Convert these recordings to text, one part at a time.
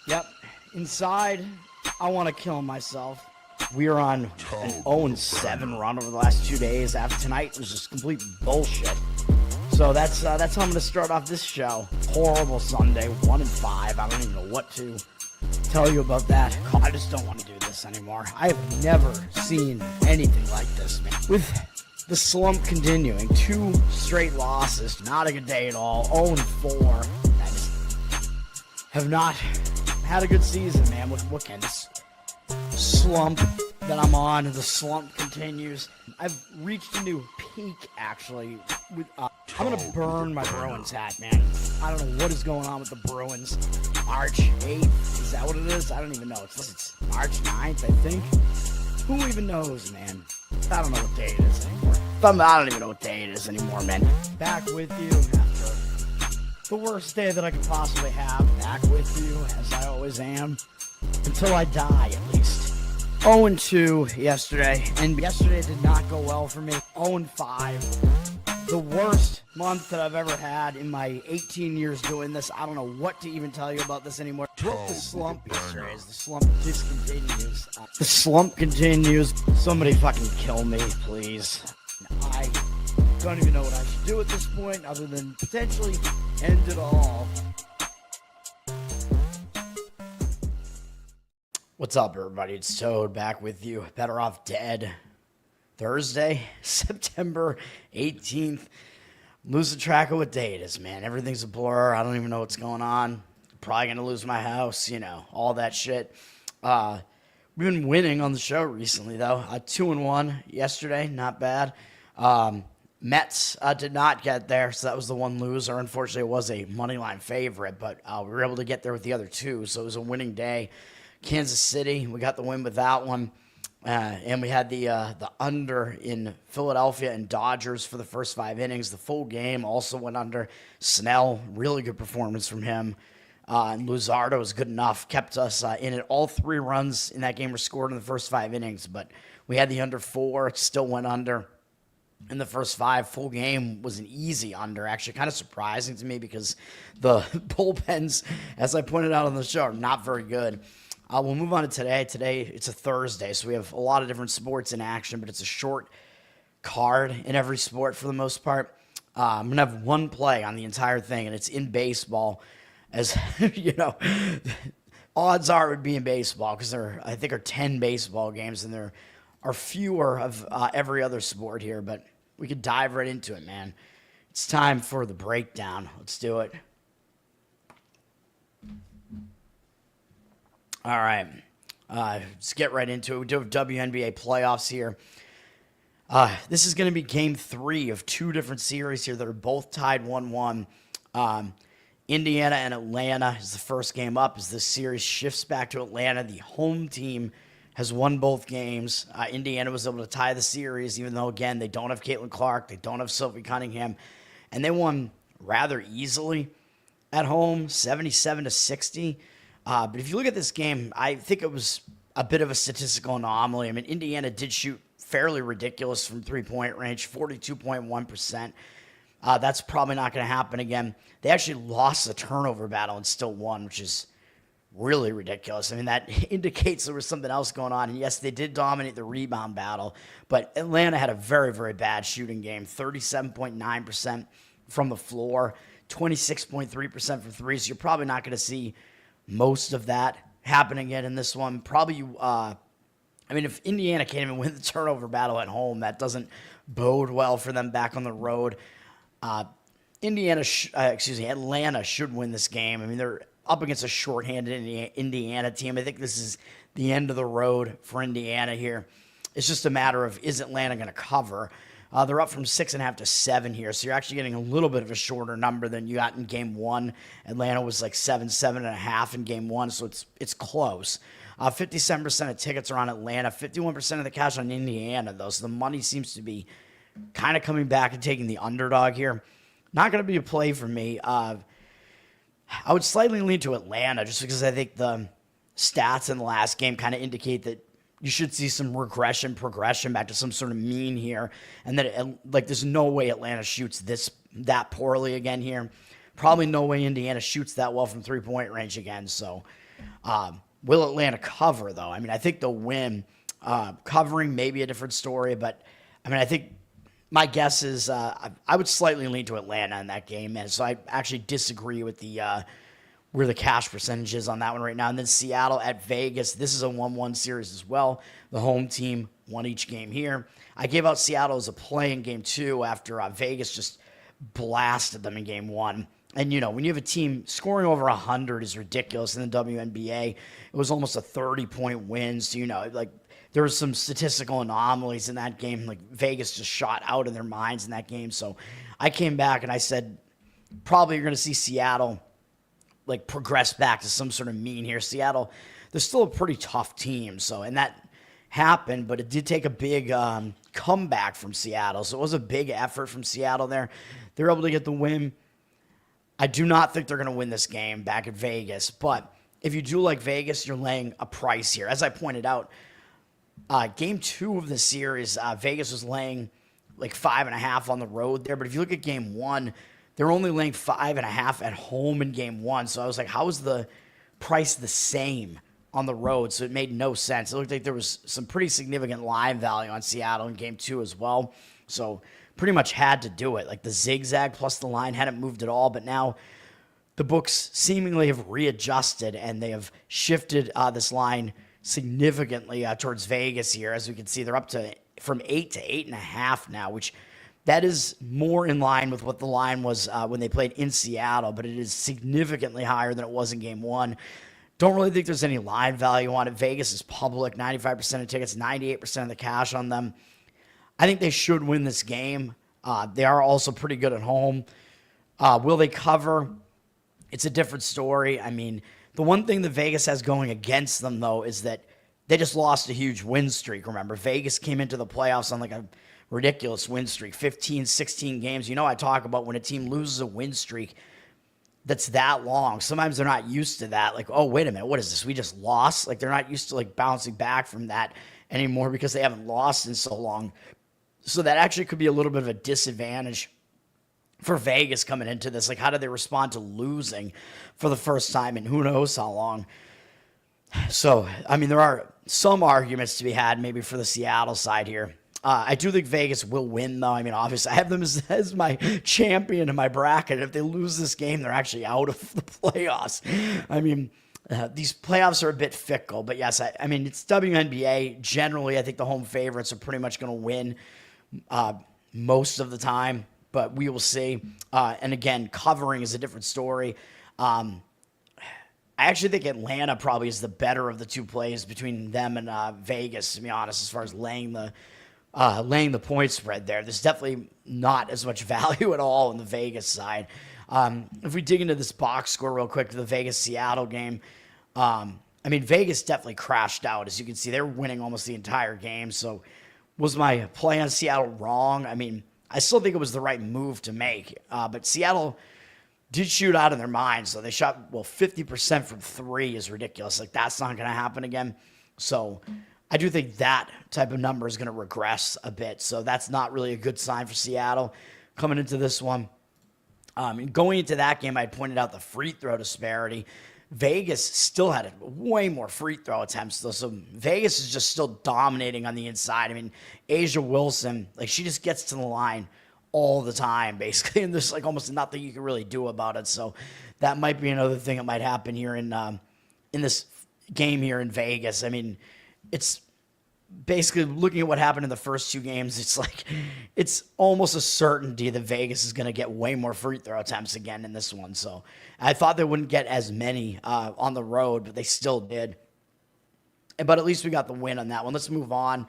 Yep. Inside, I want to kill myself. We are on an 0-7 run over the last 2 days. After tonight was just complete bullshit. So that's how I'm going to start off this show. Horrible Sunday, 1-5. I don't even know what to tell you about that. I just don't want to do this anymore. I have never seen anything like this, man. With the slump continuing, 2 straight losses, not a good day at all. 0-4. I just have not had a good season, man. What kind of slump that I'm on? The slump continues. I've reached a new peak, actually. I'm going to burn my Bruins hat, man. I don't know what is going on with the Bruins. March 8th, is that what it is? I don't even know. It's March 9th, I think. Who even knows, man? I don't know what day it is anymore. I don't even know what day it is anymore, man. Back with you after the worst day that I could possibly have. Back with you, as I always am. Until I die, at least. 0-2 yesterday, and yesterday did not go well for me. 0-5. The worst month that I've ever had in my 18 years doing this. I don't know what to even tell you about this anymore. Broke the slump yesterday as the slump just continues. The slump continues. Somebody fucking kill me, please. I don't even know what I should do at this point other than potentially end it all. What's up, everybody? It's Toad back with you. Better Off Dead. Thursday, September 18th. Losing track of what day it is, man. Everything's a blur. I don't even know what's going on. Probably going to lose my house, all that shit. We've been winning on the show recently, though. 2-1 yesterday, not bad. Mets did not get there, so that was the one loser. Unfortunately, it was a moneyline favorite, but we were able to get there with the other 2, so it was a winning day. Kansas City, we got the win with that one. And we had the under in Philadelphia and Dodgers for the first 5 innings. The full game also went under. Snell, really good performance from him. And Luzardo was good enough, kept us in it. All 3 runs in that game were scored in the first 5 innings, but we had the under 4. It still went under in the first 5. Full game was an easy under, actually kind of surprising to me because the bullpens, as I pointed out on the show, are not very good. We'll move on to today. Today, it's a Thursday, so we have a lot of different sports in action, but it's a short card in every sport for the most part. I'm going to have one play on the entire thing, and it's in baseball. As, odds are it would be in baseball because there, I think, are 10 baseball games, and there are fewer of every other sport here, but we could dive right into it, man. It's time for the breakdown. Let's do it. All right, let's get right into it. We do have WNBA playoffs here. This is going to be game 3 of 2 different series here that are both tied 1-1. Indiana and Atlanta is the first game up as this series shifts back to Atlanta. The home team has won both games. Indiana was able to tie the series, even though, again, they don't have Caitlin Clark, they don't have Sophie Cunningham, and they won rather easily at home, 77-60. But if you look at this game, I think it was a bit of a statistical anomaly. I mean, Indiana did shoot fairly ridiculous from three-point range, 42.1%. That's probably not going to happen again. They actually lost the turnover battle and still won, which is really ridiculous. I mean, that indicates there was something else going on. And yes, they did dominate the rebound battle, but Atlanta had a very, very bad shooting game, 37.9% from the floor, 26.3% from threes. So you're probably not going to see most of that happening again in this one. Probably, if Indiana can't even win the turnover battle at home, that doesn't bode well for them back on the road. Atlanta should win this game. I mean, they're up against a shorthanded Indiana team. I think this is the end of the road for Indiana here. It's just a matter of, is Atlanta going to cover? They're up from 6.5 to 7 here, so you're actually getting a little bit of a shorter number than you got in Game 1. Atlanta was like 7.5 in Game 1, so it's close. 57% of tickets are on Atlanta, 51% of the cash on Indiana, though, so the money seems to be kind of coming back and taking the underdog here. Not going to be a play for me. I would slightly lean to Atlanta just because I think the stats in the last game kind of indicate that you should see some progression back to some sort of mean here. And that, there's no way Atlanta shoots that poorly again here. probably no way Indiana shoots that well from three-point range again. So will Atlanta cover, though? I mean, I think they'll win. Covering may be a different story, but, I mean, I think my guess is I would slightly lean to Atlanta in that game, and so I actually disagree with where the cash percentage is on that one right now. And then Seattle at Vegas. This is a 1-1 series as well. The home team won each game here. I gave out Seattle as a play in game 2 after Vegas just blasted them in game 1. And, you know, when you have a team scoring over 100 is ridiculous in the WNBA. It was almost a 30-point win. So, you know, like, there was some statistical anomalies in that game. Like, Vegas just shot out of their minds in that game. So I came back and I said, probably you're going to see Seattle, like, progress back to some sort of mean here. Seattle, they're still a pretty tough team. So, and that happened, but it did take a big comeback from Seattle. So it was a big effort from Seattle there. They were able to get the win. I do not think they're going to win this game back at Vegas. But if you do like Vegas, you're laying a price here. As I pointed out, game 2 of the series, Vegas was laying like 5.5 on the road there. But if you look at game 1, they're only laying 5.5 at home in game 1. So I was like, how is the price the same on the road? So it made no sense. It looked like there was some pretty significant line value on Seattle in game 2 as well. So pretty much had to do it. Like, the zigzag plus the line hadn't moved at all. But now the books seemingly have readjusted, and they have shifted this line significantly towards Vegas here. As we can see, they're up to from 8 to 8.5 now, which that is more in line with what the line was when they played in Seattle, but it is significantly higher than it was in game 1. Don't really think there's any line value on it. Vegas is public, 95% of tickets, 98% of the cash on them. I think they should win this game. They are also pretty good at home. Will they cover? It's a different story. I mean, the one thing that Vegas has going against them, though, is that they just lost a huge win streak. Remember, Vegas came into the playoffs on like a ridiculous win streak, 15, 16 games. You know, I talk about when a team loses a win streak that's that long. Sometimes they're not used to that. Like, oh, wait a minute, what is this? We just lost? Like, they're not used to like bouncing back from that anymore because they haven't lost in so long. So that actually could be a little bit of a disadvantage for Vegas coming into this. Like, how do they respond to losing for the first time in who knows how long? So, I mean, there are some arguments to be had maybe for the Seattle side here. I do think Vegas will win, though. I mean, obviously, I have them as my champion in my bracket. If they lose this game, they're actually out of the playoffs. I mean, these playoffs are a bit fickle. But, yes, I mean, it's WNBA. Generally, I think the home favorites are pretty much going to win most of the time. But we will see. And, again, covering is a different story. I actually think Atlanta probably is the better of the two plays between them and Vegas, to be honest, as far as laying the point spread there. There's definitely not as much value at all in the Vegas side. If we dig into this box score real quick, the Vegas-Seattle game, I mean, Vegas definitely crashed out. As you can see, they were winning almost the entire game. So was my play on Seattle wrong? I mean, I still think it was the right move to make. But Seattle did shoot out of their minds. So they shot, 50% from 3 is ridiculous. Like, that's not going to happen again. So I do think that type of number is going to regress a bit. So that's not really a good sign for Seattle coming into this one. And going into that game, I pointed out the free throw disparity. Vegas still had way more free throw attempts, though. So Vegas is just still dominating on the inside. I mean, Asia Wilson, like, she just gets to the line all the time, basically. And there's, like, almost nothing you can really do about it. So that might be another thing that might happen here in this game here in Vegas. I mean, it's basically looking at what happened in the first 2 games. It's like, it's almost a certainty that Vegas is going to get way more free throw attempts again in this one. So I thought they wouldn't get as many on the road, but they still did. But at least we got the win on that one. Let's move on.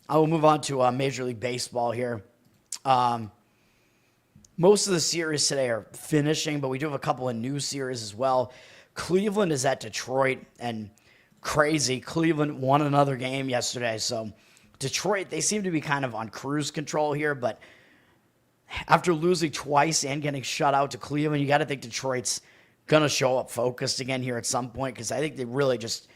I will move on to Major League Baseball here. Most of the series today are finishing, but we do have a couple of new series as well. Cleveland is at Detroit, and crazy, Cleveland won another game yesterday. So Detroit, they seem to be kind of on cruise control here, but after losing twice and getting shut out to Cleveland, you got to think Detroit's going to show up focused again here at some point, because I think they really just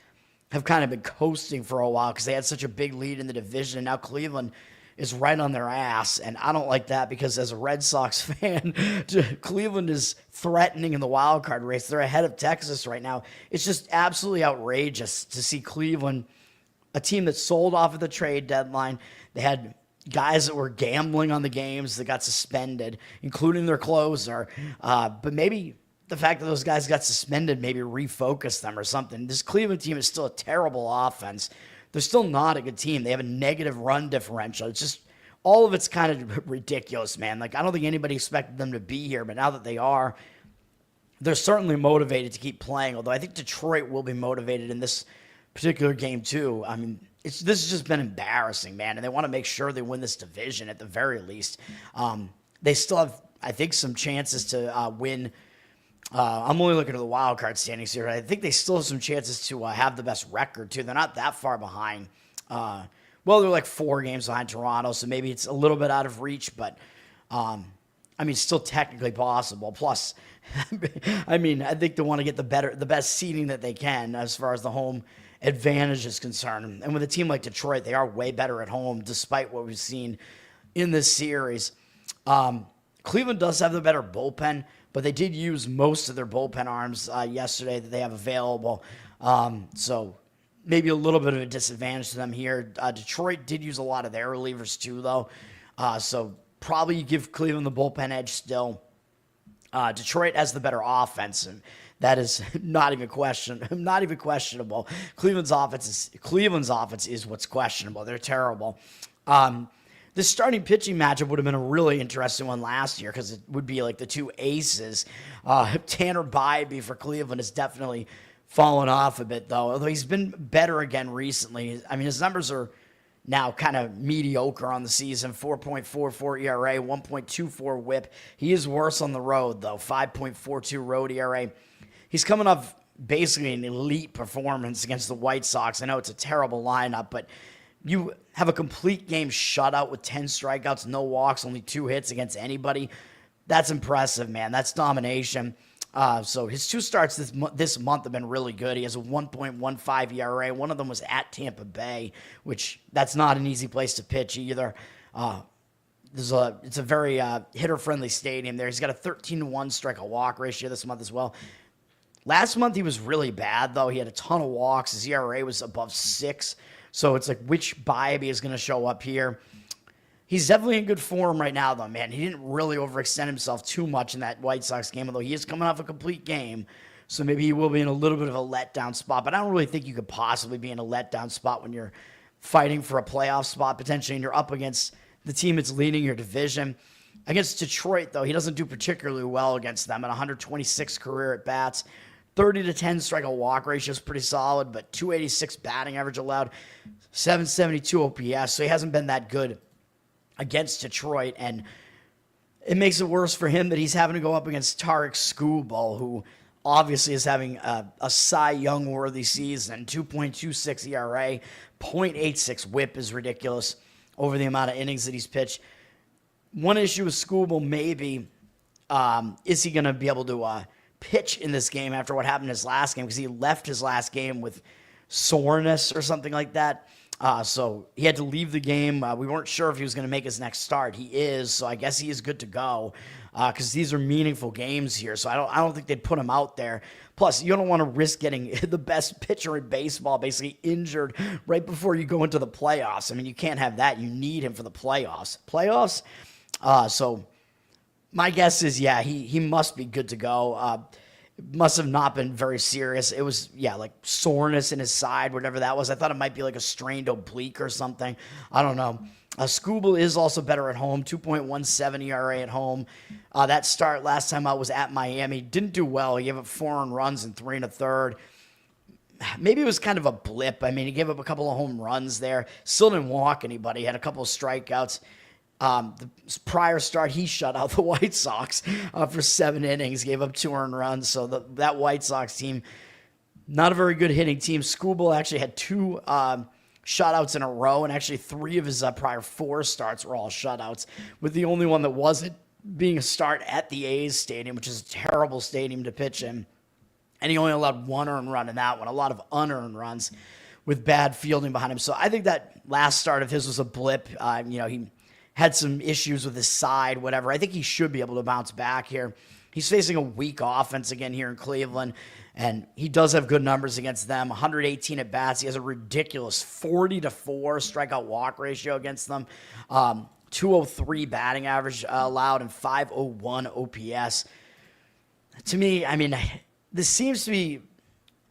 have kind of been coasting for a while because they had such a big lead in the division. And now Cleveland is right on their ass, and I don't like that because as a Red Sox fan, Cleveland is threatening in the wild card race. They're ahead of Texas right now. It's just absolutely outrageous to see Cleveland, a team that sold off at the trade deadline. They had guys that were gambling on the games that got suspended, including their closer. But maybe the fact that those guys got suspended maybe refocused them or something. This Cleveland team is still a terrible offense. They're still not a good team. They have a negative run differential. It's just all of it's kind of ridiculous, man. Like, I don't think anybody expected them to be here, but now that they are, they're certainly motivated to keep playing, although I think Detroit will be motivated in this particular game too. I mean, this has just been embarrassing, man, and they want to make sure they win this division at the very least. They still have, I think, some chances to win. I'm only looking at the wild card standings here. I think they still have some chances to have the best record, too. They're not that far behind. Well, they're like 4 games behind Toronto, so maybe it's a little bit out of reach, but, I mean, still technically possible. Plus, I mean, I think they want to get the best seeding that they can as far as the home advantage is concerned. And with a team like Detroit, they are way better at home, despite what we've seen in this series. Cleveland does have the better bullpen, but they did use most of their bullpen arms yesterday that they have available. So maybe a little bit of a disadvantage to them here. Detroit did use a lot of their relievers too, though. So probably you give Cleveland the bullpen edge still. Detroit has the better offense, and that is not even questionable. Cleveland's offense is what's questionable. They're terrible. This starting pitching matchup would have been a really interesting one last year because it would be like the two aces. Tanner Bybee for Cleveland has definitely fallen off a bit, though, although he's been better again recently. I mean, his numbers are now kind of mediocre on the season. 4.44 ERA, 1.24 whip. He is worse on the road, though. 5.42 road ERA. He's coming off basically an elite performance against the White Sox. I know it's a terrible lineup, but you have a complete game shutout with 10 strikeouts, no walks, only 2 hits against anybody. That's impressive, man. That's domination. So his 2 starts this month have been really good. He has a 1.15 ERA. One of them was at Tampa Bay, which that's not an easy place to pitch either. It's a very hitter-friendly stadium there. He's got a 13-1 strikeout walk ratio this month as well. Last month he was really bad, though. He had a ton of walks. His ERA was above 6. So it's like, which Bybee is going to show up here? He's definitely in good form right now, though, man. He didn't really overextend himself too much in that White Sox game, although he is coming off a complete game. So maybe he will be in a little bit of a letdown spot. But I don't really think you could possibly be in a letdown spot when you're fighting for a playoff spot, potentially, and you're up against the team that's leading your division. Against Detroit, though, he doesn't do particularly well against them at 126 career at-bats. 30-10 strikeout walk ratio is pretty solid, but 286 batting average allowed, 772 OPS, so he hasn't been that good against Detroit, and it makes it worse for him that he's having to go up against Tarek Skubal, who obviously is having a Cy Young-worthy season. 2.26 ERA, 0.86 whip is ridiculous over the amount of innings that he's pitched. One issue with Skubal maybe, is he going to be able to pitch in this game after what happened in his last game, because he left his last game with soreness or something like that. So he had to leave the game. We weren't sure if he was going to make his next start. He is, so I guess he is good to go because these are meaningful games here. So I don't think they'd put him out there. Plus, you don't want to risk getting the best pitcher in baseball basically injured right before you go into the playoffs. I mean, you can't have that. You need him for the playoffs. So my guess is, yeah, he must be good to go. Must have not been very serious. It was, like soreness in his side, whatever that was. I thought it might be like a strained oblique or something. I don't know. Skubal is also better at home, 2.17 ERA at home. That start last time out was at Miami. Didn't do well. He gave up 4 earned runs in 3 1/3. Maybe it was kind of a blip. I mean, he gave up a couple of home runs there. Still didn't walk anybody. He had a couple of strikeouts. The prior start, he shut out the White Sox for 7 innings, gave up 2 earned runs. So that White Sox team, not a very good hitting team. Skubal actually had 2 shutouts in a row, and actually 3 of his prior 4 starts were all shutouts, with the only one that wasn't being a start at the A's stadium, which is a terrible stadium to pitch in. And he only allowed 1 earned run in that one, a lot of unearned runs. with bad fielding behind him. So I think that last start of his was a blip. He had some issues with his side, whatever. I think he should be able to bounce back here. He's facing a weak offense again here in Cleveland, and he does have good numbers against them. 118 at bats. He has a ridiculous 40-4 strikeout walk ratio against them. 203 batting average allowed and 501 OPS. To me, I mean, this seems to be.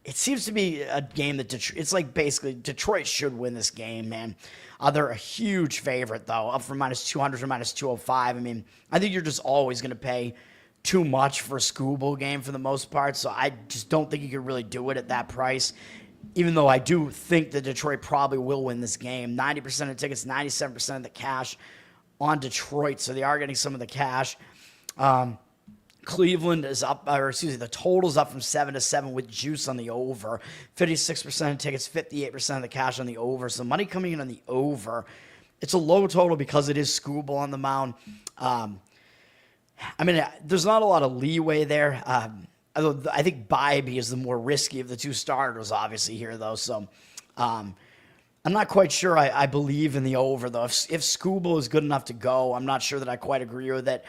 It seems to be a game that it's like basically Detroit should win this game, man. They're a huge favorite, though, up from -200 to -205. I mean, I think you're just always going to pay too much for a schoolboy game for the most part, so I just don't think you could really do it at that price, even though I do think that Detroit probably will win this game. 90% of tickets, 97% of the cash on Detroit, so they are getting some of the cash. Cleveland is up, the total's up from 7-7 with juice on the over. 56% of tickets, 58% of the cash on the over. So money coming in on the over. It's a low total because it is schoolboy on the mound. There's not a lot of leeway there. I think Bybee is the more risky of the two starters, obviously, here, though. So I'm not quite sure I believe in the over, though. If schoolboy is good enough to go, I'm not sure that I quite agree with it.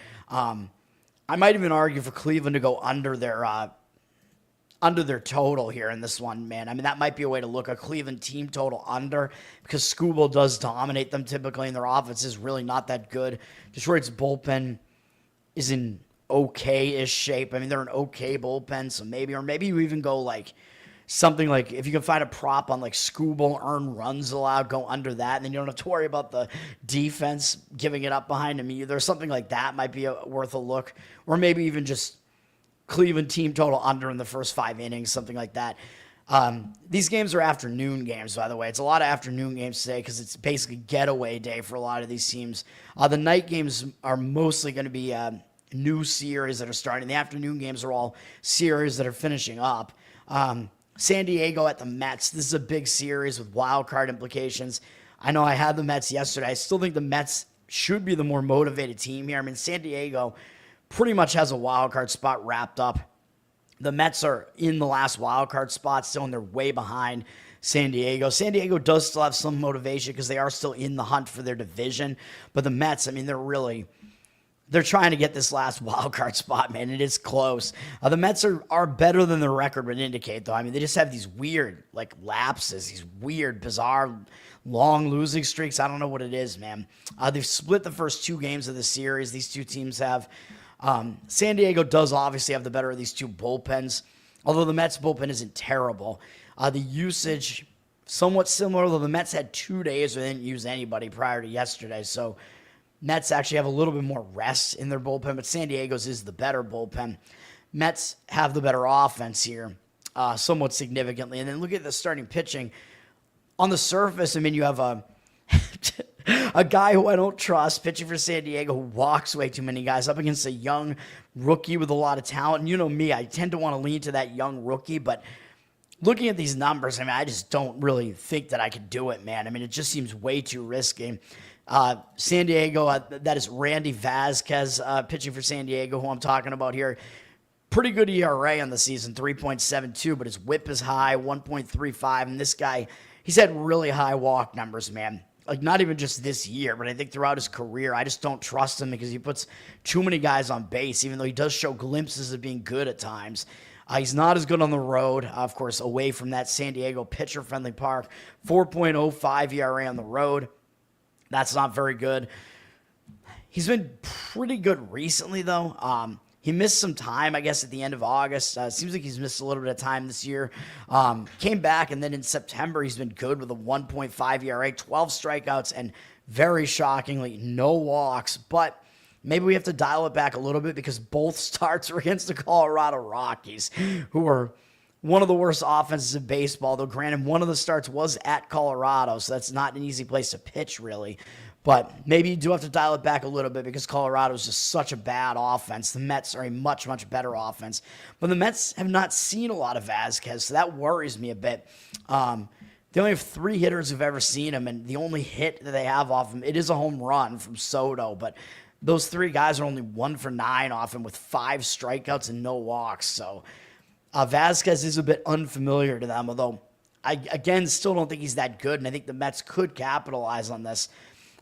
I might even argue for Cleveland to go under their total here in this one, man. I mean, that might be a way to look at Cleveland team total under, because Schoolboy does dominate them typically, and their offense is really not that good. Detroit's bullpen is in okay-ish shape. I mean, they're an okay bullpen, so maybe you even go like something like, if you can find a prop on like Schoolboy earned runs allowed, go under that, and then you don't have to worry about the defense giving it up behind him either. Something like that might be worth a look, or maybe even just Cleveland team total under in the first 5 innings, something like that. These games are afternoon games, by the way. It's a lot of afternoon games today because it's basically getaway day for a lot of these teams. The night games are mostly going to be new series that are starting. The afternoon games are all series that are finishing up. San Diego at the Mets. This is a big series with wild card implications. I know I had the Mets yesterday. I still think the Mets should be the more motivated team here. I mean, San Diego pretty much has a wild card spot wrapped up. The Mets are in the last wild card spot still, and they're way behind San Diego. San Diego does still have some motivation because they are still in the hunt for their division. But the Mets, I mean, they're trying to get this last wild card spot, man. It is close. The Mets are better than their record would indicate, though. I mean, they just have these weird, like, lapses, these weird, bizarre, long losing streaks. I don't know what it is, man. They've split the first 2 games of the series. These two teams have. San Diego does obviously have the better of these two bullpens, although the Mets bullpen isn't terrible. The usage, somewhat similar, though the Mets had 2 days where they didn't use anybody prior to yesterday, so Mets actually have a little bit more rest in their bullpen, but San Diego's is the better bullpen. Mets have the better offense here, somewhat significantly. And then look at the starting pitching. On the surface, I mean, you have a guy who I don't trust pitching for San Diego who walks way too many guys up against a young rookie with a lot of talent. And you know me, I tend to want to lean to that young rookie, but looking at these numbers, I mean, I just don't really think that I could do it, man. I mean, it just seems way too risky. San Diego, that is Randy Vasquez pitching for San Diego, who I'm talking about here. Pretty good ERA on the season, 3.72, but his whip is high, 1.35. And this guy, he's had really high walk numbers, man. Like, not even just this year, but I think throughout his career. I just don't trust him because he puts too many guys on base, even though he does show glimpses of being good at times. He's not as good on the road, of course, away from that San Diego pitcher-friendly park. 4.05 ERA on the road. That's not very good. He's been pretty good recently, though. He missed some time, I guess, at the end of August. Seems like he's missed a little bit of time this year. Came back, and then in September, he's been good with a 1.5 ERA, 12 strikeouts, and very shockingly, no walks. But maybe we have to dial it back a little bit because both starts are against the Colorado Rockies, who are one of the worst offenses in baseball, though granted, one of the starts was at Colorado, so that's not an easy place to pitch, really. But maybe you do have to dial it back a little bit because Colorado is just such a bad offense. The Mets are a much, much better offense. But the Mets have not seen a lot of Vasquez, so that worries me a bit. They only have 3 hitters who've ever seen him, and the only hit that they have off him, it is a home run from Soto, but those 3 guys are only 1 for 9 off him with 5 strikeouts and no walks, so Vasquez is a bit unfamiliar to them, although I, again, still don't think he's that good, and I think the Mets could capitalize on this.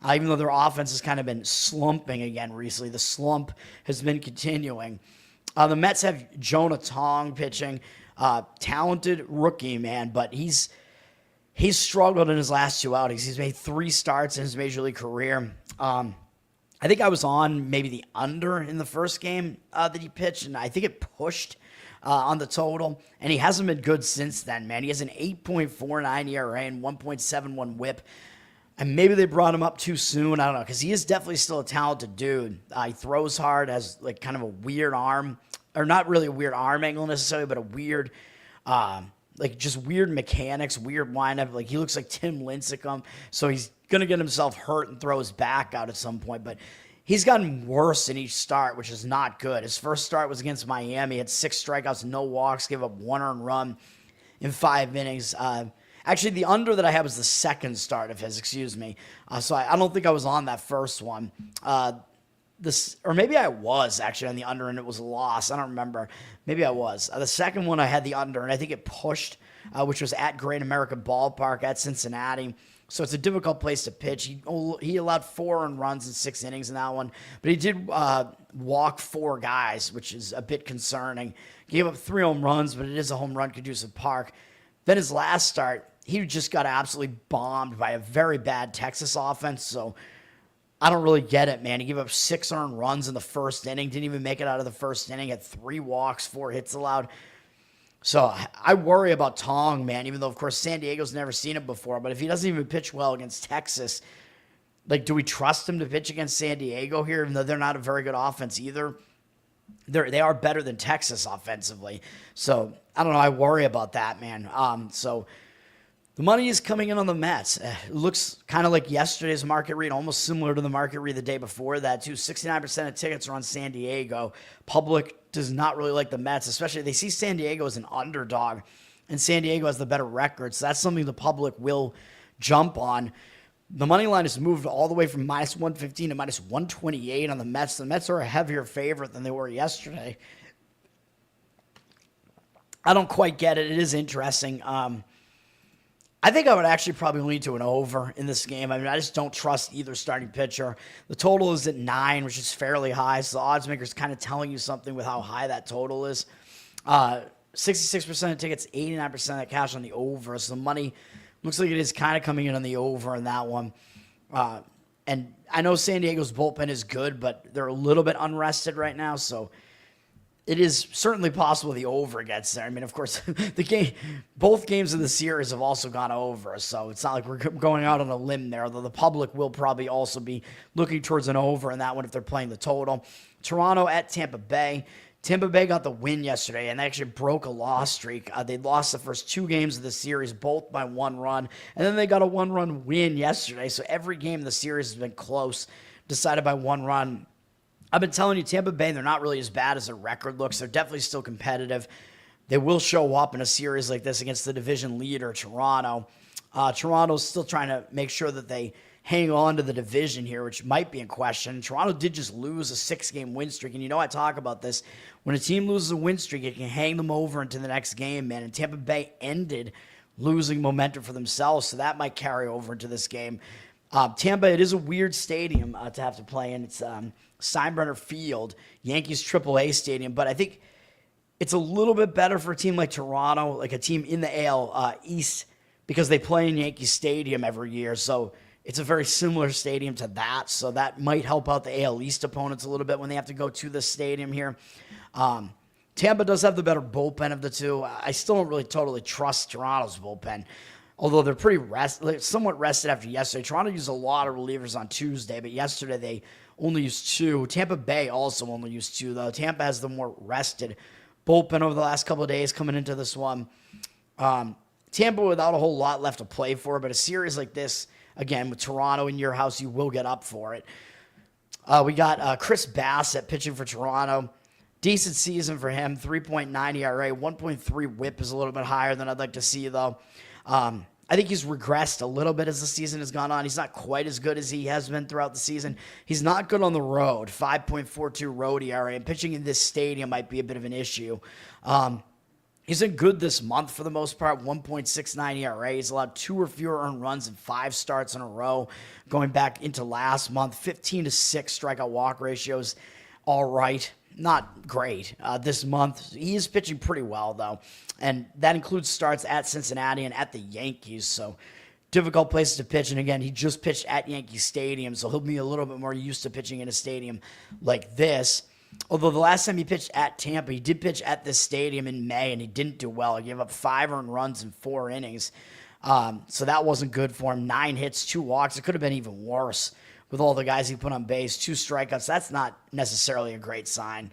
Even though their offense has kind of been slumping again recently, the slump has been continuing. The Mets have Jonah Tong pitching, talented rookie, man, but he's struggled in his last 2 outings. He's made 3 starts in his major league career. I think I was on maybe the under in the first game that he pitched, and I think it pushed on the total, and he hasn't been good since then, man. He has an 8.49 ERA and 1.71 whip, and maybe they brought him up too soon. I don't know, because he is definitely still a talented dude. He throws hard, has like kind of a weird arm, or not really a weird arm angle necessarily, but a weird, like just weird mechanics, weird windup. Like he looks like Tim Lincecum, so he's going to get himself hurt and throw his back out at some point, but he's gotten worse in each start, which is not good. His first start was against Miami. He had 6 strikeouts, no walks, gave up 1 earned run in 5 innings. Actually, the under that I had was the second start of his, excuse me. So I don't think I was on that first one. Or maybe I was actually on the under and it was a loss. I don't remember. Maybe I was. The second one I had the under, and I think it pushed, which was at Great American Ballpark at Cincinnati. So it's a difficult place to pitch. He allowed 4 earned runs in 6 innings in that one, but he did walk 4 guys, which is a bit concerning. Gave up 3 home runs, but it is a home run conducive park. Then his last start, he just got absolutely bombed by a very bad Texas offense. So I don't really get it, man. He gave up 6 earned runs in the first inning, didn't even make it out of the first inning, had 3 walks, 4 hits allowed. So I worry about Tong, man, even though, of course, San Diego's never seen him before. But if he doesn't even pitch well against Texas, like, do we trust him to pitch against San Diego here, even though they're not a very good offense either? They are better than Texas offensively. So I don't know. I worry about that, man. So the money is coming in on the Mets. It looks kind of like yesterday's market read, almost similar to the market read the day before that, too. 69% of tickets are on San Diego. Public does not really like the Mets, especially they see San Diego as an underdog, and San Diego has the better record. So that's something the public will jump on. The money line has moved all the way from minus 115 to minus 128 on the Mets. The Mets are a heavier favorite than they were yesterday. I don't quite get it. It is interesting. I think I would actually probably lean to an over in this game. I mean, I just don't trust either starting pitcher. The total is at 9, which is fairly high, so the odds maker is kind of telling you something with how high that total is. 66% of tickets, 89% of cash on the over, so the money looks like it is kind of coming in on the over in that one. And I know San Diego's bullpen is good, but they're a little bit unrested right now, so it is certainly possible the over gets there. I mean, of course, both games of the series have also gone over, so it's not like we're going out on a limb there, although the public will probably also be looking towards an over in that one if they're playing the total. Toronto at Tampa Bay. Tampa Bay got the win yesterday, and they actually broke a loss streak. They lost the first 2 games of the series, both by 1 run, and then they got a 1-run win yesterday, so every game of the series has been close, decided by 1 run. I've been telling you, Tampa Bay, they're not really as bad as their record looks. They're definitely still competitive. They will show up in a series like this against the division leader, Toronto. Toronto's still trying to make sure that they hang on to the division here, which might be in question. Toronto did just lose a 6-game win streak, and you know I talk about this. When a team loses a win streak, it can hang them over into the next game, man. And Tampa Bay ended losing momentum for themselves, so that might carry over into this game. Tampa, it is a weird stadium to have to play in. It's Steinbrenner Field, Yankees AAA stadium, but I think it's a little bit better for a team like Toronto, like a team in the AL East, because they play in Yankee Stadium every year, so it's a very similar stadium to that, so that might help out the AL East opponents a little bit when they have to go to the stadium here. Tampa does have the better bullpen of the two. I still don't really totally trust Toronto's bullpen, although they're pretty somewhat rested after yesterday. Toronto used a lot of relievers on Tuesday, but yesterday they only used 2. Tampa Bay also only used 2, though. Tampa has the more rested bullpen over the last couple of days coming into this one. Tampa without a whole lot left to play for, but a series like this, again, with Toronto in your house, you will get up for it. We got Chris Bassett pitching for Toronto. Decent season for him, 3.9 ERA, 1.3 whip is a little bit higher than I'd like to see, though. I think he's regressed a little bit as the season has gone on. He's not quite as good as he has been throughout the season. He's not good on the road, 5.42 road ERA, and pitching in this stadium might be a bit of an issue. He's been good this month for the most part, 1.69 ERA. He's allowed 2 or fewer earned runs in 5 starts in a row. Going back into last month, 15-6 strikeout walk ratios. All right, not great. This month, he is pitching pretty well, though. And that includes starts at Cincinnati and at the Yankees. So difficult places to pitch. And again, he just pitched at Yankee Stadium, so he'll be a little bit more used to pitching in a stadium like this. Although the last time he pitched at Tampa, he did pitch at this stadium in May, and he didn't do well. He gave up 5 earned runs in 4 innings. So that wasn't good for him. 9 hits, 2 walks. It could have been even worse with all the guys he put on base. 2 strikeouts. That's not necessarily a great sign.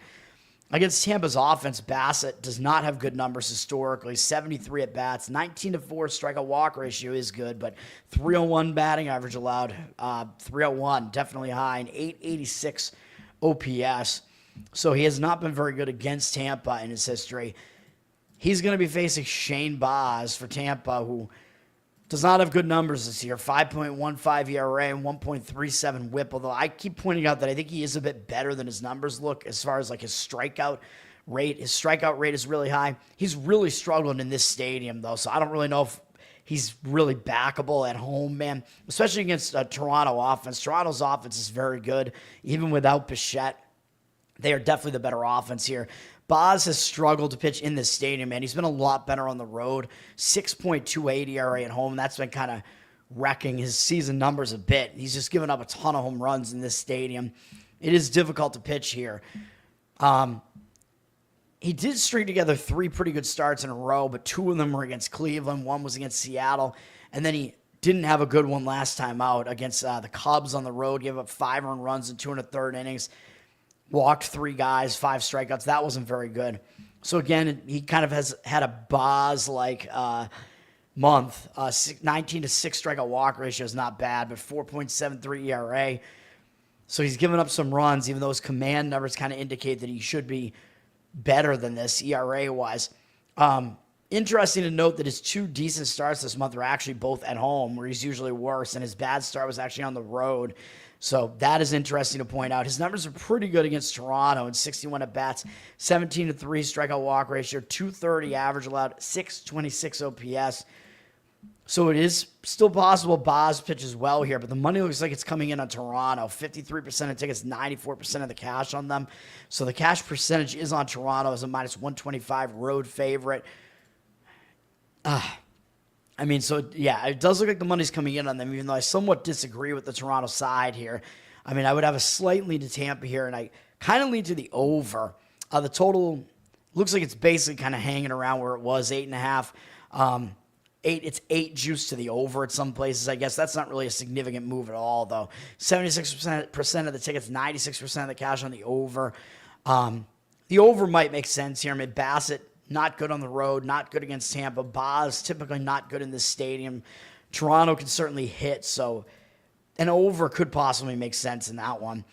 Against Tampa's offense, Bassett does not have good numbers historically. 73 at-bats, 19-4 strikeout walk ratio is good, but 301 batting average allowed. 301, definitely high, and 886 OPS. So he has not been very good against Tampa in his history. He's going to be facing Shane Baz for Tampa, who does not have good numbers this year. 5.15 ERA and 1.37 WHIP, although I keep pointing out that I think he is a bit better than his numbers look as far as like his strikeout rate. His strikeout rate is really high. He's really struggling in this stadium, though, so I don't really know if he's really backable at home, man, especially against a Toronto offense. Toronto's offense is very good, even without Bichette. They are definitely the better offense here. Baz has struggled to pitch in this stadium, man. He's been a lot better on the road. 6.28 ERA at home. That's been kind of wrecking his season numbers a bit. He's just given up a ton of home runs in this stadium. It is difficult to pitch here. He did string together 3 pretty good starts in a row, but 2 of them were against Cleveland. 1 was against Seattle. And then he didn't have a good one last time out against the Cubs on the road. Gave up 5 earned runs in 2 1/3 innings. Walked 3 guys, 5 strikeouts. That wasn't very good. So again, he kind of has had a Baz-like month. 19-6 strikeout walk ratio is not bad, but 4.73 ERA. So he's given up some runs, even though his command numbers kind of indicate that he should be better than this ERA-wise. Interesting to note that his 2 decent starts this month are actually both at home, where he's usually worse, and his bad start was actually on the road. So that is interesting to point out. His numbers are pretty good against Toronto in 61 at-bats, 17-3 strikeout walk ratio, 230 average allowed, 626 OPS. So it is still possible Baz pitches well here, but the money looks like it's coming in on Toronto. 53% of tickets, 94% of the cash on them. So the cash percentage is on Toronto as a -125 road favorite. So, yeah, it does look like the money's coming in on them, even though I somewhat disagree with the Toronto side here. I would have a slight lean to Tampa here, and I kind of lean to the over. The total looks like it's basically kind of hanging around where it was, 8.5. It's 8 juice to the over at some places, I guess. That's not really a significant move at all, though. 76% of the tickets, 96% of the cash on the over. The over might make sense here. Bassett, not good on the road, not good against Tampa. Baz, typically not good in this stadium. Toronto can certainly hit, so an over could possibly make sense in that one.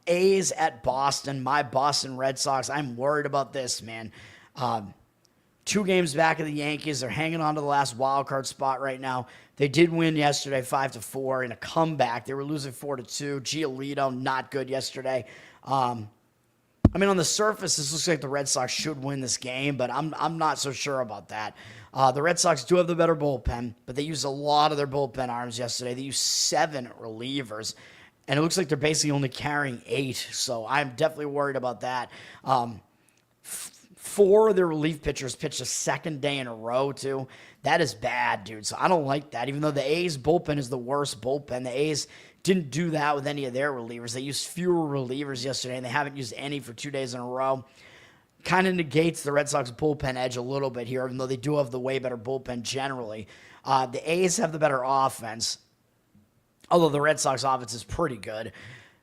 A's at Boston, my Boston Red Sox. I'm worried about this, man. 2 games back of the Yankees. They're hanging on to the last wild card spot right now. They did win yesterday 5-4 in a comeback. They were losing 4-2. Giolito, not good yesterday. On the surface, this looks like the Red Sox should win this game, but I'm not so sure about that. The Red Sox do have the better bullpen, but they used a lot of their bullpen arms yesterday. They used 7 relievers, and it looks like they're basically only carrying 8, so I'm definitely worried about that. 4 of their relief pitchers pitched a second day in a row, too. That is bad, dude, so I don't like that. Even though the A's bullpen is the worst bullpen, the A's didn't do that with any of their relievers. They used fewer relievers yesterday, and they haven't used any for 2 days in a row. Kind of negates the Red Sox bullpen edge a little bit here, even though they do have the way better bullpen generally. The A's have the better offense, although the Red Sox offense is pretty good.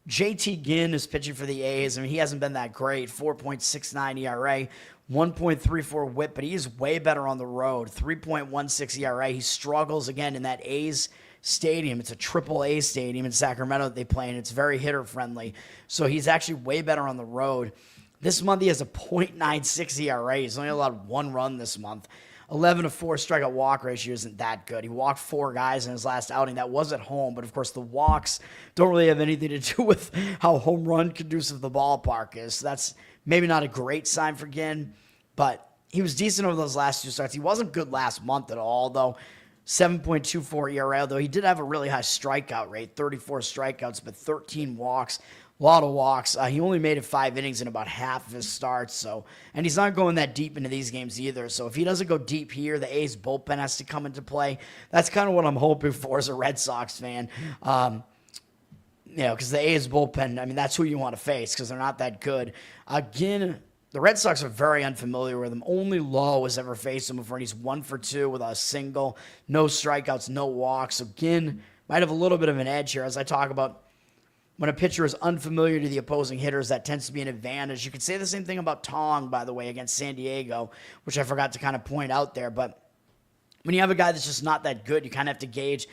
JT Ginn is pitching for the A's. He hasn't been that great. 4.69 ERA, 1.34 WHIP, but he is way better on the road. 3.16 ERA. He struggles again in that A's stadium. It's a triple A stadium in Sacramento that they play in. It's very hitter friendly. So he's actually way better on the road. This month he has a .96 ERA. He's only allowed 1 run this month. 11-4 strikeout walk ratio isn't that good. He walked 4 guys in his last outing. That was at home, but of course the walks don't really have anything to do with how home run conducive the ballpark is. So that's maybe not a great sign for Ginn, but he was decent over those last 2 starts. He wasn't good last month at all, though. 7.24 ERA, although he did have a really high strikeout rate, 34 strikeouts, but 13 walks, a lot of walks. He only made it 5 innings in about half of his starts, and he's not going that deep into these games either. So if he doesn't go deep here, the A's bullpen has to come into play. That's kind of what I'm hoping for as a Red Sox fan. Because the A's bullpen, I mean, that's who you want to face because they're not that good. Again, the Red Sox are very unfamiliar with him. Only Lowe has ever faced him before, and he's 1 for 2 with a single, no strikeouts, no walks. So Ginn might have a little bit of an edge here as I talk about when a pitcher is unfamiliar to the opposing hitters, that tends to be an advantage. You could say the same thing about Tong, by the way, against San Diego, which I forgot to kind of point out there. But when you have a guy that's just not that good, you kind of have to gauge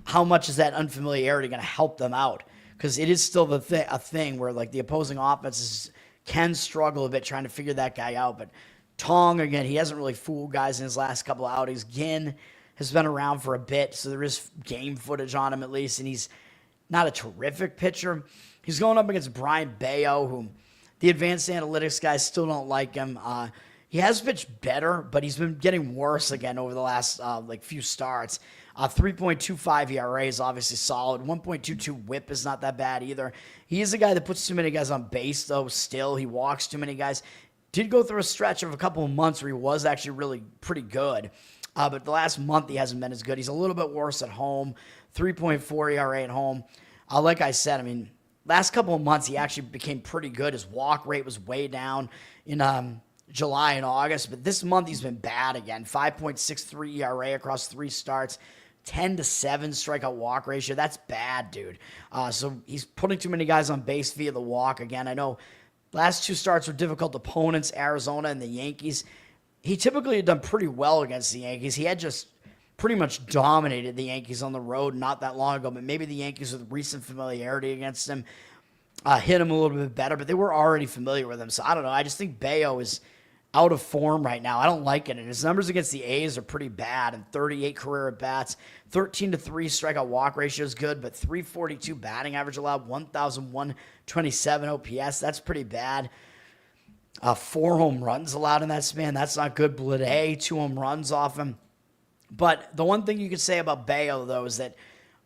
how much is that unfamiliarity going to help them out. Because it is still a thing where like the opposing offenses can struggle a bit trying to figure that guy out. But Tong, again, he hasn't really fooled guys in his last couple of outings. Ginn has been around for a bit, so there is game footage on him at least, and he's not a terrific pitcher. He's going up against Brian Bayo, who the advanced analytics guys still don't like him. He has pitched better, but he's been getting worse again over the last few starts. 3.25 ERA is obviously solid. 1.22 whip is not that bad either. He is a guy that puts too many guys on base, though, still. He walks too many guys. Did go through a stretch of a couple of months where he was actually really pretty good. But the last month he hasn't been as good. He's a little bit worse at home. 3.4 ERA at home. Like I said, I mean, last couple of months he actually became pretty good. His walk rate was way down in July and August. But this month he's been bad again. 5.63 ERA across 3 starts. 10-7 strikeout walk ratio. That's bad, dude. So he's putting too many guys on base via the walk again. I know last 2 starts were difficult opponents, Arizona and the Yankees. He typically had done pretty well against the Yankees. He had just pretty much dominated the Yankees on the road not that long ago, but maybe the Yankees with recent familiarity against him hit him a little bit better, but they were already familiar with him. So I don't know. I just think Bayo is out of form right now. I don't like it. And his numbers against the A's are pretty bad. And 38 career at-bats, 13-3 strikeout walk ratio is good, but 342 batting average allowed, 1,127 OPS. That's pretty bad. 4 home runs allowed in that span. That's not good. Blade, 2 home runs off him. But the one thing you could say about Bayo, though, is that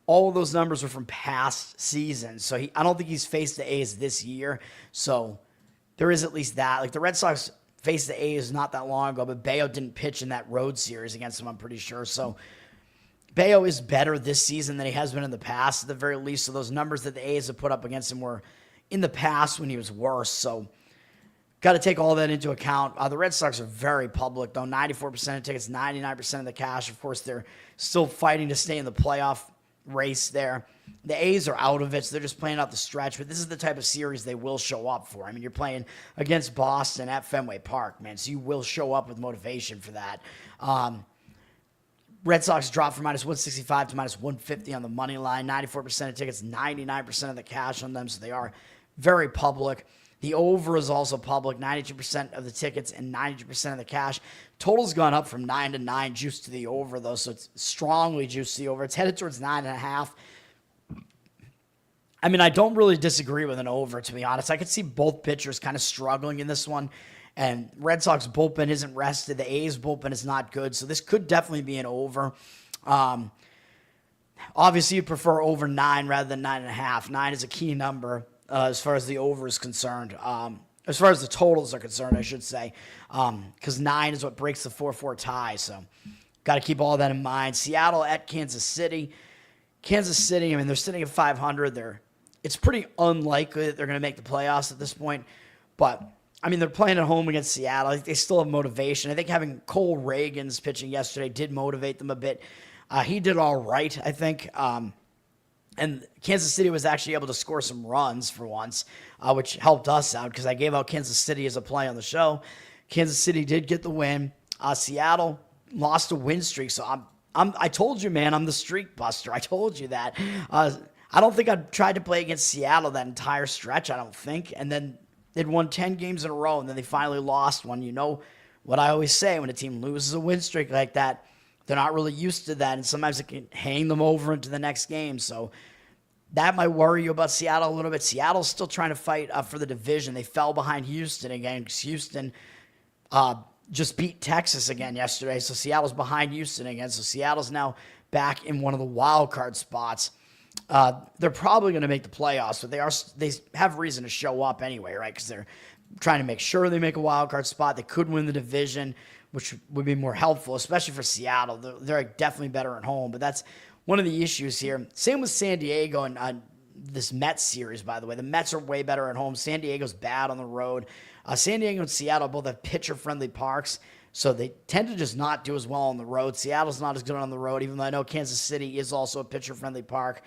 all of those numbers are from past seasons. So I don't think he's faced the A's this year. So there is at least that. Like the Red Sox faced the A's not that long ago, but Bayo didn't pitch in that road series against them, I'm pretty sure. So Bayo is better this season than he has been in the past, at the very least. So those numbers that the A's have put up against him were in the past when he was worse. So got to take all that into account. The Red Sox are very public, though. 94% of tickets, 99% of the cash. Of course, they're still fighting to stay in the playoff race there. The A's are out of it, so they're just playing out the stretch. But this is the type of series they will show up for. I mean, you're playing against Boston at Fenway Park, man, so you will show up with motivation for that. Red Sox dropped from minus 165 to minus 150 on the money line. 94% of tickets, 99% of the cash on them, so they are very public. The over is also public, 92% of the tickets and 92% of the cash. Total's gone up from 9 to 9, juiced to the over, though, so it's strongly juiced to the over. It's headed towards 9.5. I mean, I don't really disagree with an over, to be honest. I could see both pitchers kind of struggling in this one, and Red Sox bullpen isn't rested. The A's bullpen is not good, so this could definitely be an over. Obviously, you prefer over 9 rather than 9.5. 9 is a key number. As far as the over is concerned, as far as the totals are concerned, I should say, because 9 is what breaks the 4-4 tie. So, got to keep all that in mind. Seattle at Kansas City. Kansas City, I mean, they're sitting at 500. It's pretty unlikely that they're going to make the playoffs at this point. But I mean, they're playing at home against Seattle. I think they still have motivation. I think having Cole Reagan's pitching yesterday did motivate them a bit. He did all right, I think. And Kansas City was actually able to score some runs for once, which helped us out because I gave out Kansas City as a play on the show. Kansas City did get the win. Seattle lost a win streak, so I told you, man, I'm the streak buster. I told you that. I don't think I tried to play against Seattle that entire stretch, I don't think. And then they'd won 10 games in a row, and then they finally lost one. You know what I always say, when a team loses a win streak like that, they're not really used to that, and sometimes it can hang them over into the next game. So that might worry you about Seattle a little bit. Seattle's still trying to fight for the division. They fell behind Houston again because Houston just beat Texas again yesterday. So Seattle's behind Houston again. So Seattle's now back in one of the wild card spots. They're probably going to make the playoffs, but they have reason to show up anyway, right? Because they're trying to make sure they make a wild card spot. They could win the division, which would be more helpful, especially for Seattle. They're definitely better at home, but that's one of the issues here. Same with San Diego and this Mets series, by the way. The Mets are way better at home. San Diego's bad on the road. San Diego and Seattle both have pitcher-friendly parks, so they tend to just not do as well on the road. Seattle's not as good on the road, even though I know Kansas City is also a pitcher-friendly park.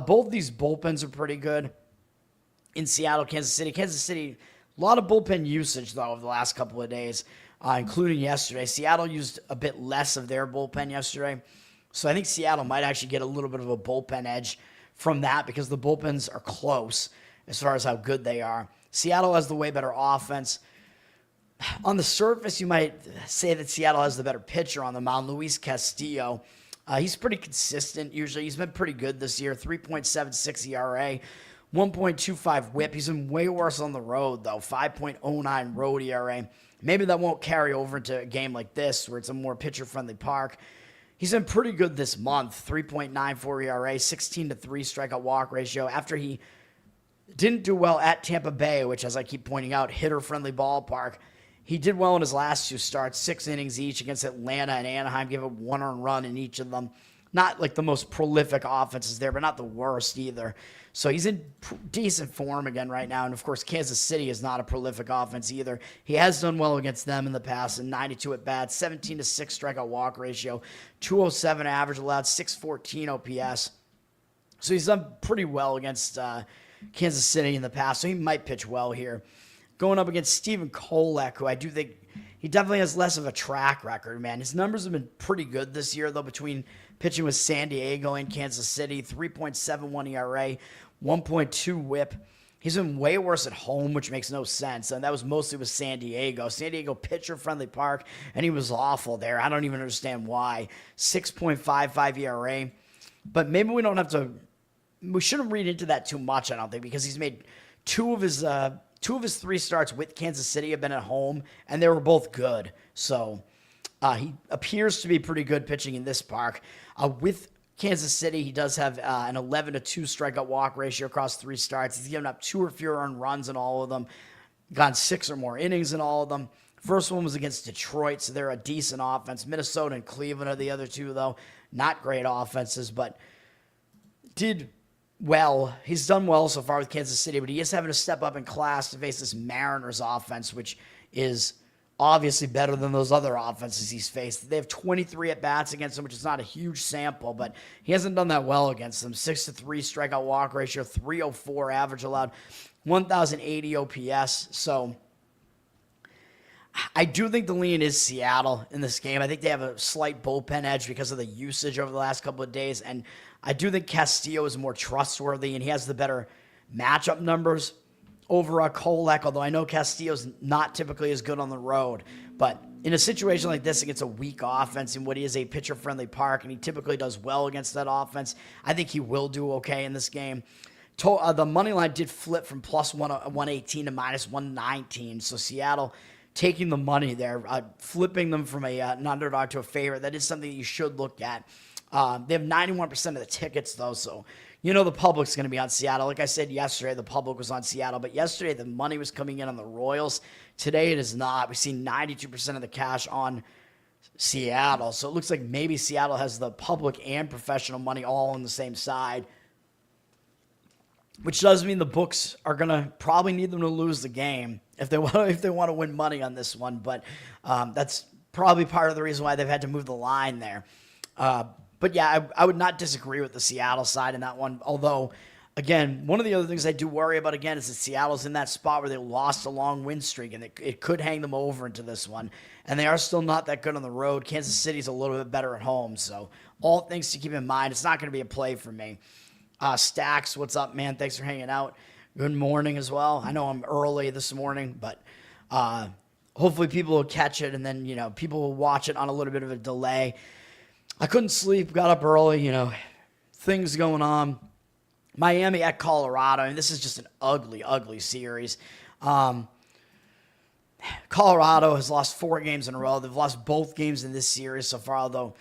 Both these bullpens are pretty good in Seattle, Kansas City. Kansas City, a lot of bullpen usage, though, over the last couple of days, including yesterday. Seattle used a bit less of their bullpen yesterday, so I think Seattle might actually get a little bit of a bullpen edge from that because the bullpens are close as far as how good they are. Seattle has the way better offense. On the surface, you might say that Seattle has the better pitcher on the mound, Luis Castillo. He's pretty consistent usually. He's been pretty good this year, 3.76 ERA, 1.25 whip. He's been way worse on the road, though, 5.09 road ERA. Maybe that won't carry over into a game like this where it's a more pitcher-friendly park. He's been pretty good this month, 3.94 ERA, 16-3 strikeout walk ratio. After he didn't do well at Tampa Bay, which, as I keep pointing out, hitter-friendly ballpark, he did well in his last two starts, 6 innings each against Atlanta and Anaheim, gave up 1 earned run in each of them. Not like the most prolific offenses there, but not the worst either. So he's in decent form again right now. And, of course, Kansas City is not a prolific offense either. He has done well against them in the past in 92 at-bats, 17-6 strikeout walk ratio, 207 average allowed, 614 OPS. So he's done pretty well against Kansas City in the past, so he might pitch well here. Going up against Steven Kolek, who I do think he definitely has less of a track record, man. His numbers have been pretty good this year, though, between pitching with San Diego and Kansas City, 3.71 ERA, 1.2 whip. He's been way worse at home, which makes no sense, and that was mostly with San Diego. San Diego, pitcher-friendly park, and he was awful there. I don't even understand why. 6.55 ERA. But maybe we shouldn't read into that too much, I don't think, because he's made two of his 3 starts with Kansas City have been at home, and they were both good. So he appears to be pretty good pitching in this park. With Kansas City, he does have an 11-2 strikeout walk ratio across 3 starts. He's given up 2 or fewer earned runs in all of them, gone 6 or more innings in all of them. First one was against Detroit, so they're a decent offense. Minnesota and Cleveland are the other 2, though. Not great offenses, but did well. He's done well so far with Kansas City, but he is having to step up in class to face this Mariners offense, which is obviously better than those other offenses he's faced. They have 23 at-bats against him, which is not a huge sample, but he hasn't done that well against them. 6-3 strikeout walk ratio, 304 average allowed, 1,080 OPS. So I do think the lean is Seattle in this game. I think they have a slight bullpen edge because of the usage over the last couple of days, and I do think Castillo is more trustworthy, and he has the better matchup numbers over Kolek, although I know Castillo's not typically as good on the road. But in a situation like this against a weak offense in what is a pitcher-friendly park, and he typically does well against that offense, I think he will do okay in this game. The money line did flip from plus 118 to minus 119, so Seattle taking the money there, flipping them from an underdog to a favorite. That is something you should look at. They have 91% of the tickets, though, so you know the public's going to be on Seattle. Like I said yesterday, the public was on Seattle, but yesterday the money was coming in on the Royals. Today it is not. We see 92% of the cash on Seattle, so it looks like maybe Seattle has the public and professional money all on the same side, which does mean the books are going to probably need them to lose the game if they want to win money on this one, but that's probably part of the reason why they've had to move the line there. But yeah, I would not disagree with the Seattle side in that one. Although, again, one of the other things I do worry about, again, is that Seattle's in that spot where they lost a long win streak, and it could hang them over into this one. And they are still not that good on the road. Kansas City's a little bit better at home. So all things to keep in mind. It's not going to be a play for me. Stacks, what's up, man? Thanks for hanging out. Good morning as well. I know I'm early this morning, but hopefully people will catch it, and then, people will watch it on a little bit of a delay. I couldn't sleep, got up early, things going on. Miami at Colorado, and this is just an ugly, ugly series. Colorado has lost 4 games in a row. They've lost both games in this series so far, although,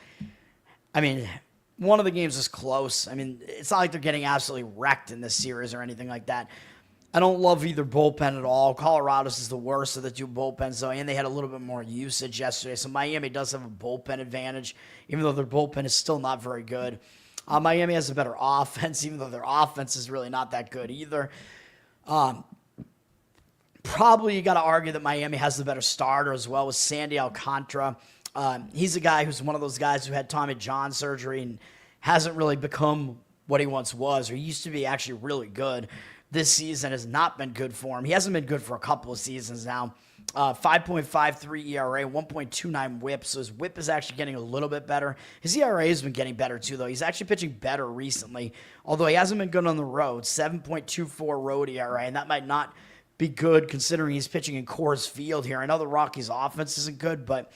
I mean, one of the games is close. I mean, it's not like they're getting absolutely wrecked in this series or anything like that. I don't love either bullpen at all. Colorado's is the worst of the 2 bullpens, though, and they had a little bit more usage yesterday. So Miami does have a bullpen advantage, even though their bullpen is still not very good. Miami has a better offense, even though their offense is really not that good either. Probably you got to argue that Miami has the better starter as well with Sandy Alcantara. He's a guy who's one of those guys who had Tommy John surgery and hasn't really become what he once was, or he used to be actually really good. This season has not been good for him. He hasn't been good for a couple of seasons now. 5.53 ERA, 1.29 whip, so his whip is actually getting a little bit better. His ERA has been getting better too, though. He's actually pitching better recently, although he hasn't been good on the road. 7.24 road ERA, and that might not be good considering he's pitching in Coors Field here. I know the Rockies' offense isn't good, but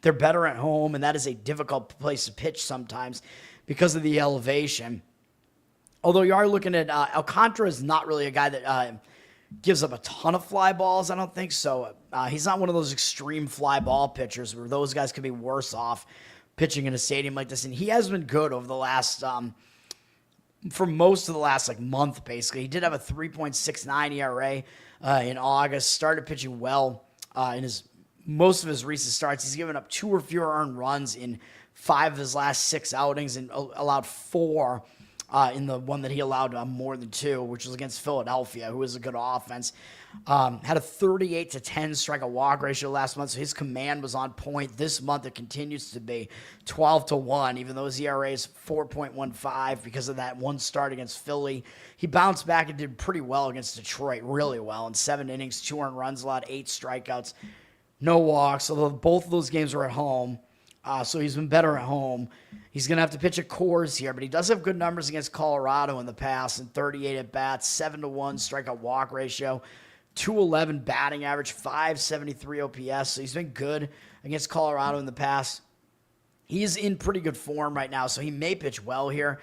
they're better at home, and that is a difficult place to pitch sometimes because of the elevation. Although you are looking at Alcantara is not really a guy that gives up a ton of fly balls, I don't think so. He's not one of those extreme fly ball pitchers where those guys could be worse off pitching in a stadium like this. And he has been good over the last, for most of the last month, basically. He did have a 3.69 ERA in August, started pitching well in most of his recent starts. He's given up 2 or fewer earned runs in 5 of his last 6 outings and allowed 4 in the one that he allowed more than 2, which was against Philadelphia, who is a good offense. Had a 38-10 strikeout walk ratio last month, so his command was on point. This month it continues to be 12-1, even though his ERA is 4.15 because of that one start against Philly. He bounced back and did pretty well against Detroit, really well. In 7 innings, 2 earned runs, allowed 8 strikeouts, no walks, although both of those games were at home. So he's been better at home. He's going to have to pitch at Coors here, but he does have good numbers against Colorado in the past, and 38 at-bats, 7-1 strikeout walk ratio, 211 batting average, 573 OPS. So he's been good against Colorado in the past. He is in pretty good form right now, so he may pitch well here.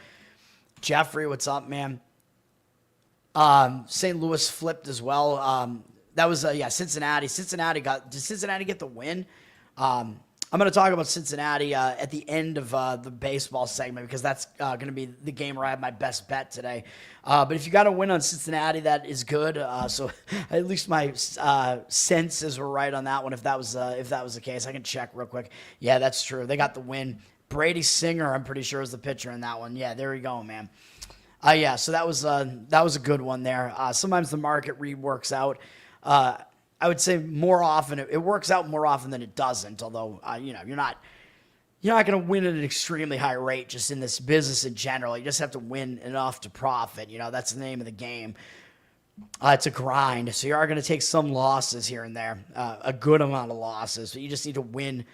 Jeffrey, what's up, man? St. Louis flipped as well. That was, Cincinnati. Did Cincinnati get the win? I'm going to talk about Cincinnati at the end of the baseball segment because that's going to be the game where I have my best bet today. But if you got a win on Cincinnati, that is good. So at least my senses were right on that one. If that was the case, I can check real quick. Yeah, that's true. They got the win. Brady Singer, I'm pretty sure, is the pitcher in that one. Yeah, there you go, man. So that was a good one there. Sometimes the market read works out. I would say more often it works out more often than it doesn't. Although you're not going to win at an extremely high rate just in this business in general. You just have to win enough to profit. That's the name of the game. It's a grind, so you are going to take some losses here and there, a good amount of losses. But you just need to win,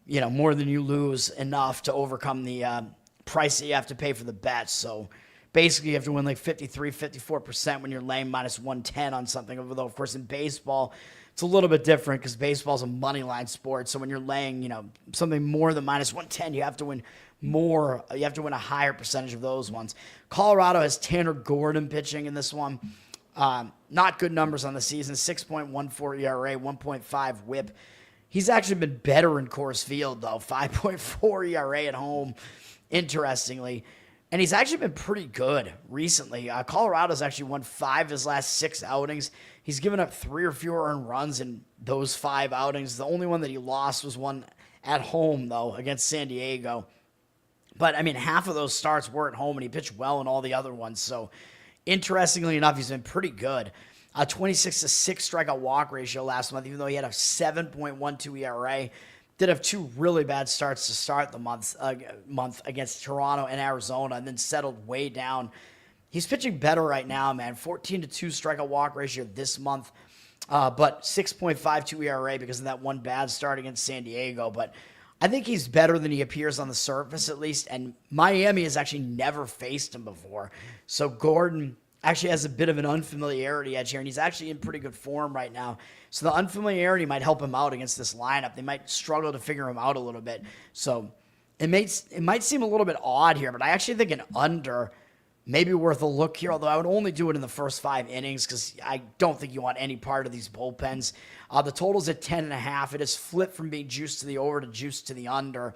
more than you lose enough to overcome the price that you have to pay for the bets. So basically, you have to win 53, 54% when you're laying minus 110 on something. Although, of course, in baseball, it's a little bit different because baseball's a money line sport. So when you're laying, something more than minus 110, you have to win more. You have to win a higher percentage of those ones. Colorado has Tanner Gordon pitching in this one. Not good numbers on the season. 6.14 ERA, 1.5 WHIP. He's actually been better in Coors Field, though. 5.4 ERA at home, interestingly. And he's actually been pretty good recently. Colorado's actually won 5 of his last 6 outings. He's given up 3 or fewer earned runs in those 5 outings. The only one that he lost was one at home, though, against San Diego. But, half of those starts were at home, and he pitched well in all the other ones. So, interestingly enough, he's been pretty good. 26-6 strikeout walk ratio last month, even though he had a 7.12 ERA. Did have 2 really bad starts to start the month against Toronto and Arizona, and then settled way down. He's pitching better right now, man. 14-2 strikeout walk ratio this month, but 6.52 ERA because of that one bad start against San Diego. But I think he's better than he appears on the surface, at least. And Miami has actually never faced him before, so Gordon actually has a bit of an unfamiliarity edge here, and he's actually in pretty good form right now. So the unfamiliarity might help him out against this lineup. They might struggle to figure him out a little bit. So it might seem a little bit odd here, but I actually think an under maybe worth a look here, although I would only do it in the first 5 innings because I don't think you want any part of these bullpens. The total's at 10.5. It has flipped from being juiced to the over to juiced to the under.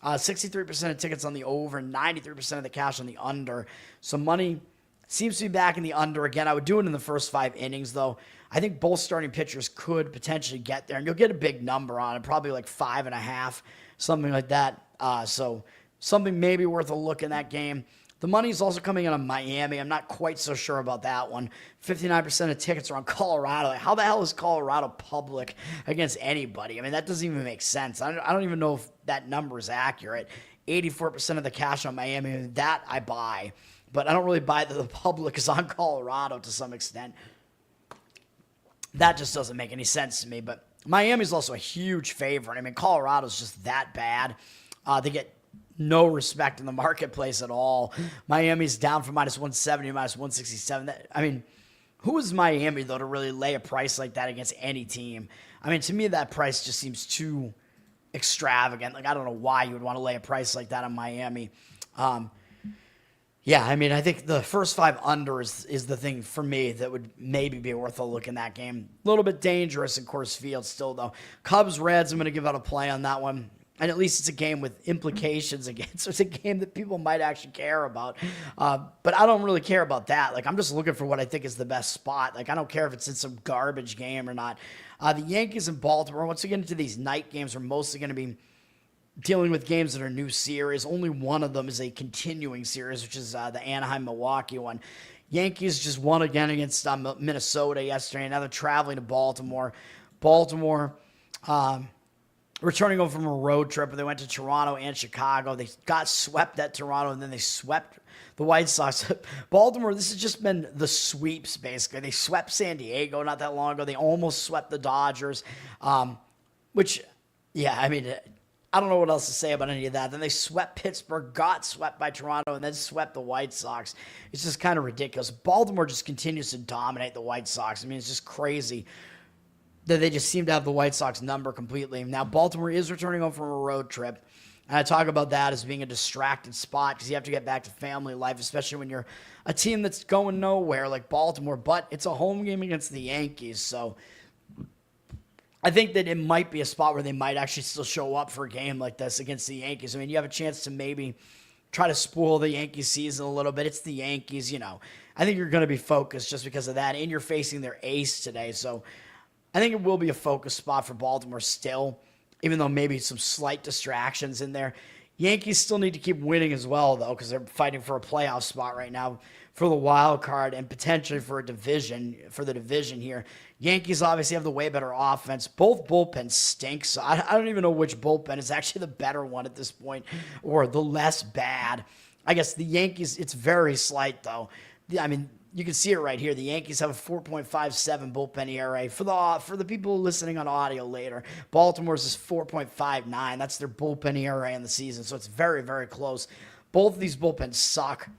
63% of tickets on the over, 93% of the cash on the under. So money seems to be back in the under. Again, I would do it in the first 5 innings, though. I think both starting pitchers could potentially get there, and you'll get a big number on it, probably like 5.5, something like that. So something maybe worth a look in that game. The money is also coming in on Miami. I'm not quite so sure about that one. 59% of tickets are on Colorado. Like, how the hell is Colorado public against anybody? I mean, that doesn't even make sense. I don't even know if that number is accurate. 84% of the cash on Miami, that I buy. But I don't really buy that the public is on Colorado to some extent. That just doesn't make any sense to me. But Miami's also a huge favorite. I mean, Colorado's just that bad. They get no respect in the marketplace at all. Miami's down from -170, -167. I mean, who is Miami, though, to really lay a price like that against any team? I mean, to me, that price just seems too extravagant. Like, I don't know why you would want to lay a price like that on Miami. Yeah, I mean, I think the first 5 under is the thing for me that would maybe be worth a look in that game. A little bit dangerous in Coors Field still, though. Cubs, Reds, I'm going to give out a play on that one. And at least it's a game with implications again. So it's a game that people might actually care about. But I don't really care about that. Like, I'm just looking for what I think is the best spot. Like, I don't care if it's in some garbage game or not. The Yankees and Baltimore, once we get into these night games, are mostly going to be dealing with games that are new series. Only one of them is a continuing series, which is the Anaheim-Milwaukee one. Yankees just won again against Minnesota yesterday. And now they're traveling to Baltimore. Baltimore, returning home from a road trip where they went to Toronto and Chicago. They got swept at Toronto, and then they swept the White Sox. Baltimore, this has just been the sweeps, basically. They swept San Diego not that long ago. They almost swept the Dodgers, which, yeah, I mean, I don't know what else to say about any of that. Then they swept Pittsburgh, got swept by Toronto, and then swept the White Sox. It's just kind of ridiculous. Baltimore just continues to dominate the White Sox. I mean, it's just crazy that they just seem to have the White Sox number completely. Now, Baltimore is returning home from a road trip, and I talk about that as being a distracted spot because you have to get back to family life, especially when you're a team that's going nowhere like Baltimore, but it's a home game against the Yankees, so I think that it might be a spot where they might actually still show up for a game like this against the Yankees. I mean, you have a chance to maybe try to spoil the Yankees season a little bit. It's the Yankees, you know. I think you're going to be focused just because of that, and you're facing their ace today, so I think it will be a focus spot for Baltimore still, even though maybe some slight distractions in there. Yankees still need to keep winning as well, though, because they're fighting for a playoff spot right now for the wild card and potentially for the division here. Yankees obviously have the way better offense. Both bullpens stink, so I don't even know which bullpen is actually the better one at this point or the less bad. I guess the Yankees, it's very slight, though. I mean, you can see it right here. The Yankees have a 4.57 bullpen ERA. For the people listening on audio later, Baltimore's is 4.59. That's their bullpen ERA in the season, so it's very, very close. Both of these bullpens suck.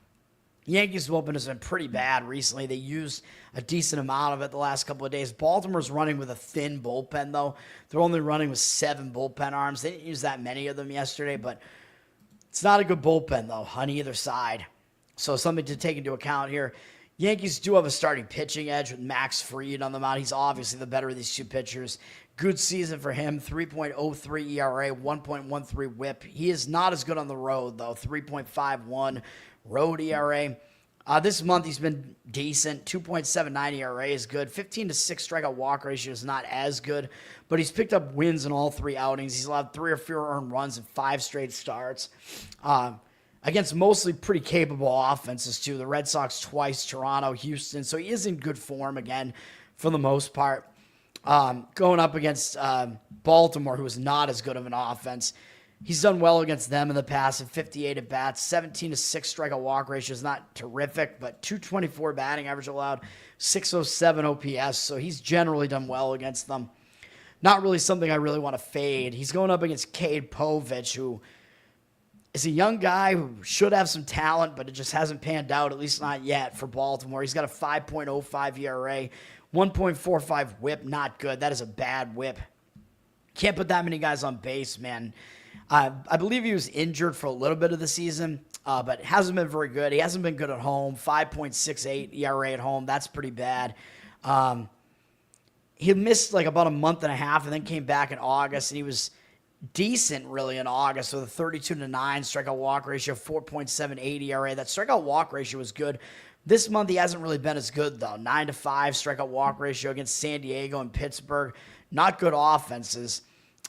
Yankees bullpen has been pretty bad recently. They used a decent amount of it the last couple of days. Baltimore's running with a thin bullpen, though. They're only running with 7 bullpen arms. They didn't use that many of them yesterday, but it's not a good bullpen, though, on either side. So something to take into account here. Yankees do have a starting pitching edge with Max Fried on the mound. He's obviously the better of these 2 pitchers. Good season for him, 3.03 ERA, 1.13 whip. He is not as good on the road, though, 3.51 road ERA. This month he's been decent, 2.79 ERA is good. 15-6 strikeout walk ratio is not as good, but he's picked up wins in all 3 outings. He's allowed 3 or fewer earned runs in 5 straight starts. Against mostly pretty capable offenses, too. The Red Sox twice, Toronto, Houston. So he is in good form again for the most part. Going up against Baltimore, who is not as good of an offense. He's done well against them in the past at 58 at-bats. 17-6 strikeout walk ratio is not terrific, but 224 batting average allowed, 607 OPS. So he's generally done well against them. Not really something I really want to fade. He's going up against Cade Povich, who is a young guy who should have some talent, but it just hasn't panned out, at least not yet, for Baltimore. He's got a 5.05 ERA, 1.45 whip, not good. That is a bad whip. Can't put that many guys on base, man. I believe he was injured for a little bit of the season. but hasn't been very good. He hasn't been good at home. 5.68 ERA at home. That's pretty bad. He missed like about a month and a half and then came back in August, and he was decent really in August with a 32-9 strikeout walk ratio, 4.78 ERA. That strikeout walk ratio was good. This month he hasn't really been as good though. 9-5 strikeout walk ratio against San Diego and Pittsburgh. Not good offenses,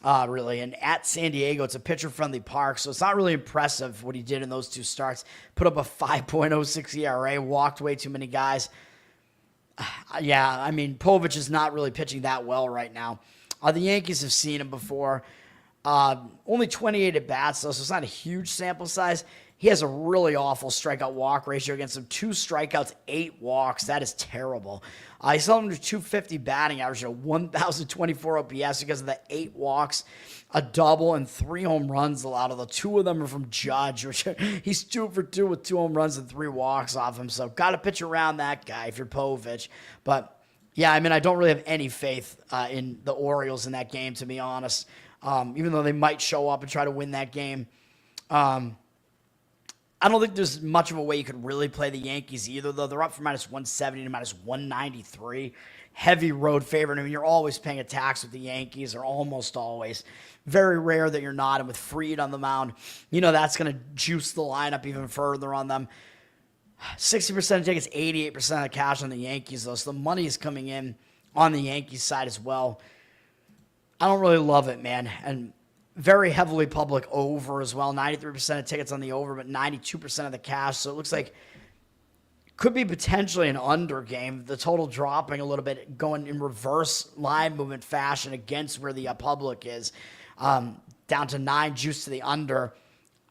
really. And at San Diego, it's a pitcher-friendly park, so it's not really impressive what he did in those two starts. Put up a 5.06 ERA, walked way too many guys. Yeah, I mean, Povich is not really pitching that well right now. The Yankees have seen him before. Only 28 at-bats, though, so it's not a huge sample size. He has a really awful strikeout walk ratio against him. 2 strikeouts, 8 walks. That is terrible. He's held him to 250 batting average, a 1,024 OPS because of the 8 walks, a double, and 3 home runs allowed. Although 2 of them are from Judge, which he's 2 for 2 with 2 home runs and 3 walks off him. So got to pitch around that guy if you're Povich. But yeah, I mean, I don't really have any faith in the Orioles in that game, to be honest. Even though they might show up and try to win that game. I don't think there's much of a way you could really play the Yankees either, though. They're up from -170 to -193. Heavy road favorite. I mean, you're always paying a tax with the Yankees, or almost always. Very rare that you're not. And with Fried on the mound, that's going to juice the lineup even further on them. 60% of tickets, 88% of the cash on the Yankees, though. So the money is coming in on the Yankees side as well. I don't really love it, man. And very heavily public over as well. 93% of tickets on the over, but 92% of the cash. So it looks like it could be potentially an under game. The total dropping a little bit, going in reverse line movement fashion against where the public is. Down to 9, juice to the under.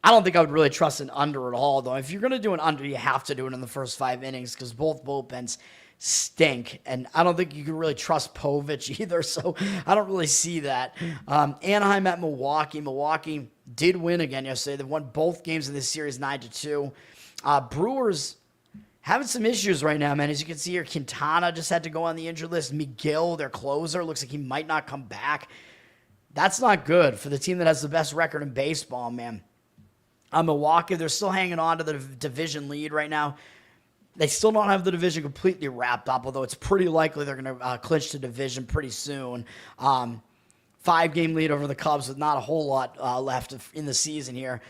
I don't think I would really trust an under at all, though. If you're going to do an under, you have to do it in the first 5 innings because both bullpens stink, and I don't think you can really trust Povich either, so I don't really see that. Anaheim at Milwaukee. Milwaukee did win again yesterday. They won both games in this series 9-2. Brewers having some issues right now, man. As you can see here, Quintana just had to go on the injured list. Miguel, their closer, looks like he might not come back. That's not good for the team that has the best record in baseball, man. Milwaukee, they're still hanging on to the division lead right now. They still don't have the division completely wrapped up, although it's pretty likely they're going to clinch the division pretty soon. 5-game lead over the Cubs with not a whole lot left in the season here.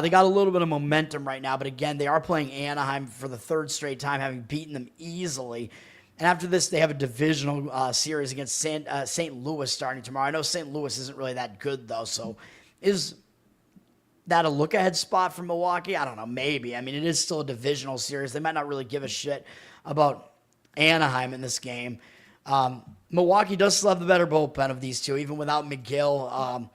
They got a little bit of momentum right now, but again, they are playing Anaheim for the 3rd straight time, having beaten them easily. And after this, they have a divisional series against St. Louis starting tomorrow. I know St. Louis isn't really that good, though, so is that a look-ahead spot for Milwaukee? I don't know, maybe. I mean, it is still a divisional series. They might not really give a shit about Anaheim in this game. Milwaukee does still have the better bullpen of these two, even without McGill.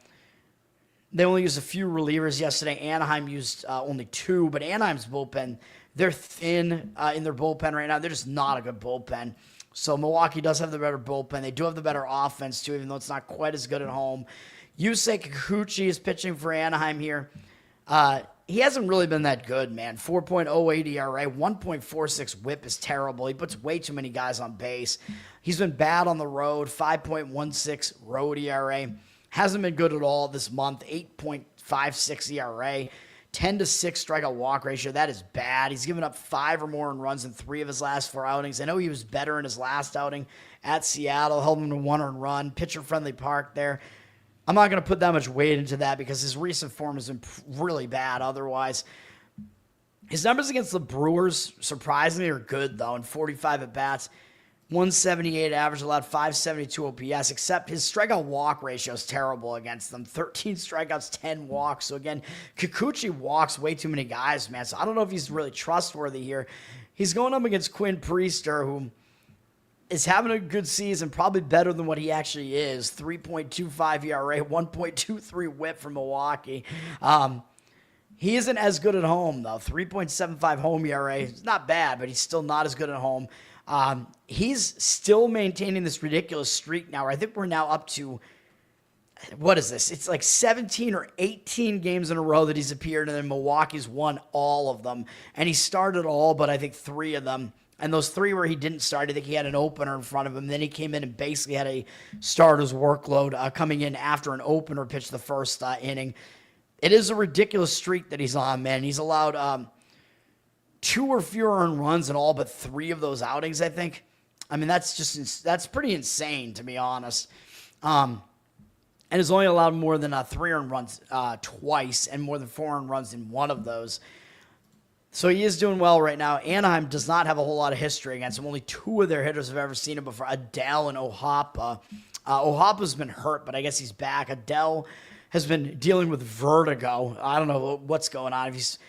They only used a few relievers yesterday. Anaheim used only 2, but Anaheim's bullpen, they're thin in their bullpen right now. They're just not a good bullpen. So Milwaukee does have the better bullpen. They do have the better offense, too, even though it's not quite as good at home. Yusei Kikuchi is pitching for Anaheim here. He hasn't really been that good, man. 4.08 ERA, 1.46 whip is terrible. He puts way too many guys on base. He's been bad on the road, 5.16 road ERA. Hasn't been good at all this month, 8.56 ERA. 10-6 strikeout walk ratio. That is bad. He's given up 5 or more in runs in 3 of his last 4 outings. I know he was better in his last outing at Seattle, held him to 1 earned run, pitcher-friendly park there. I'm not going to put that much weight into that because his recent form has been really bad otherwise. His numbers against the Brewers, surprisingly, are good, though, in 45 at-bats. 178 average, allowed 572 OPS, except his strikeout walk ratio is terrible against them. 13 strikeouts, 10 walks. So, again, Kikuchi walks way too many guys, man. So, I don't know if he's really trustworthy here. He's going up against Quinn Priester, who is having a good season, probably better than what he actually is. 3.25 ERA, 1.23 whip for Milwaukee. He isn't as good at home, though. 3.75 home ERA. It's not bad, but he's still not as good at home. He's still maintaining this ridiculous streak now. I think we're now up to, what is this? It's like 17 or 18 games in a row that he's appeared, and then Milwaukee's won all of them. And he started all but I think 3 of them. And those 3 where he didn't start, I think he had an opener in front of him. Then he came in and basically had a starter's workload coming in after an opener pitched the first inning. it is a ridiculous streak that he's on, man. He's allowed 2 or fewer earned runs in all but 3 of those outings, I think. I mean, that's pretty insane, to be honest. And has only allowed more than 3 earned runs twice and more than 4 earned runs in one of those. So he is doing well right now. Anaheim does not have a whole lot of history against him. Only 2 of their hitters have ever seen him before, Adele and Ohapa. Ohapa's been hurt, but I guess he's back. Adele has been dealing with vertigo. I don't know what's going on. If he's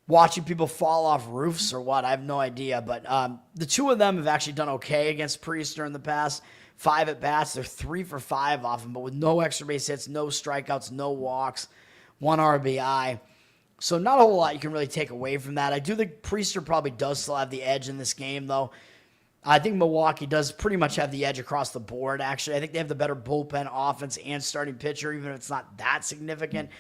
watching people fall off roofs or what, I have no idea. But the 2 of them have actually done okay against Priester in the past. 5 at-bats. They're 3 for 5 off him, but with no extra base hits, no strikeouts, no walks, 1 RBI. So not a whole lot you can really take away from that. I do think Priester probably does still have the edge in this game, though. I think Milwaukee does pretty much have the edge across the board, actually. I think they have the better bullpen, offense, and starting pitcher, even if it's not that significant.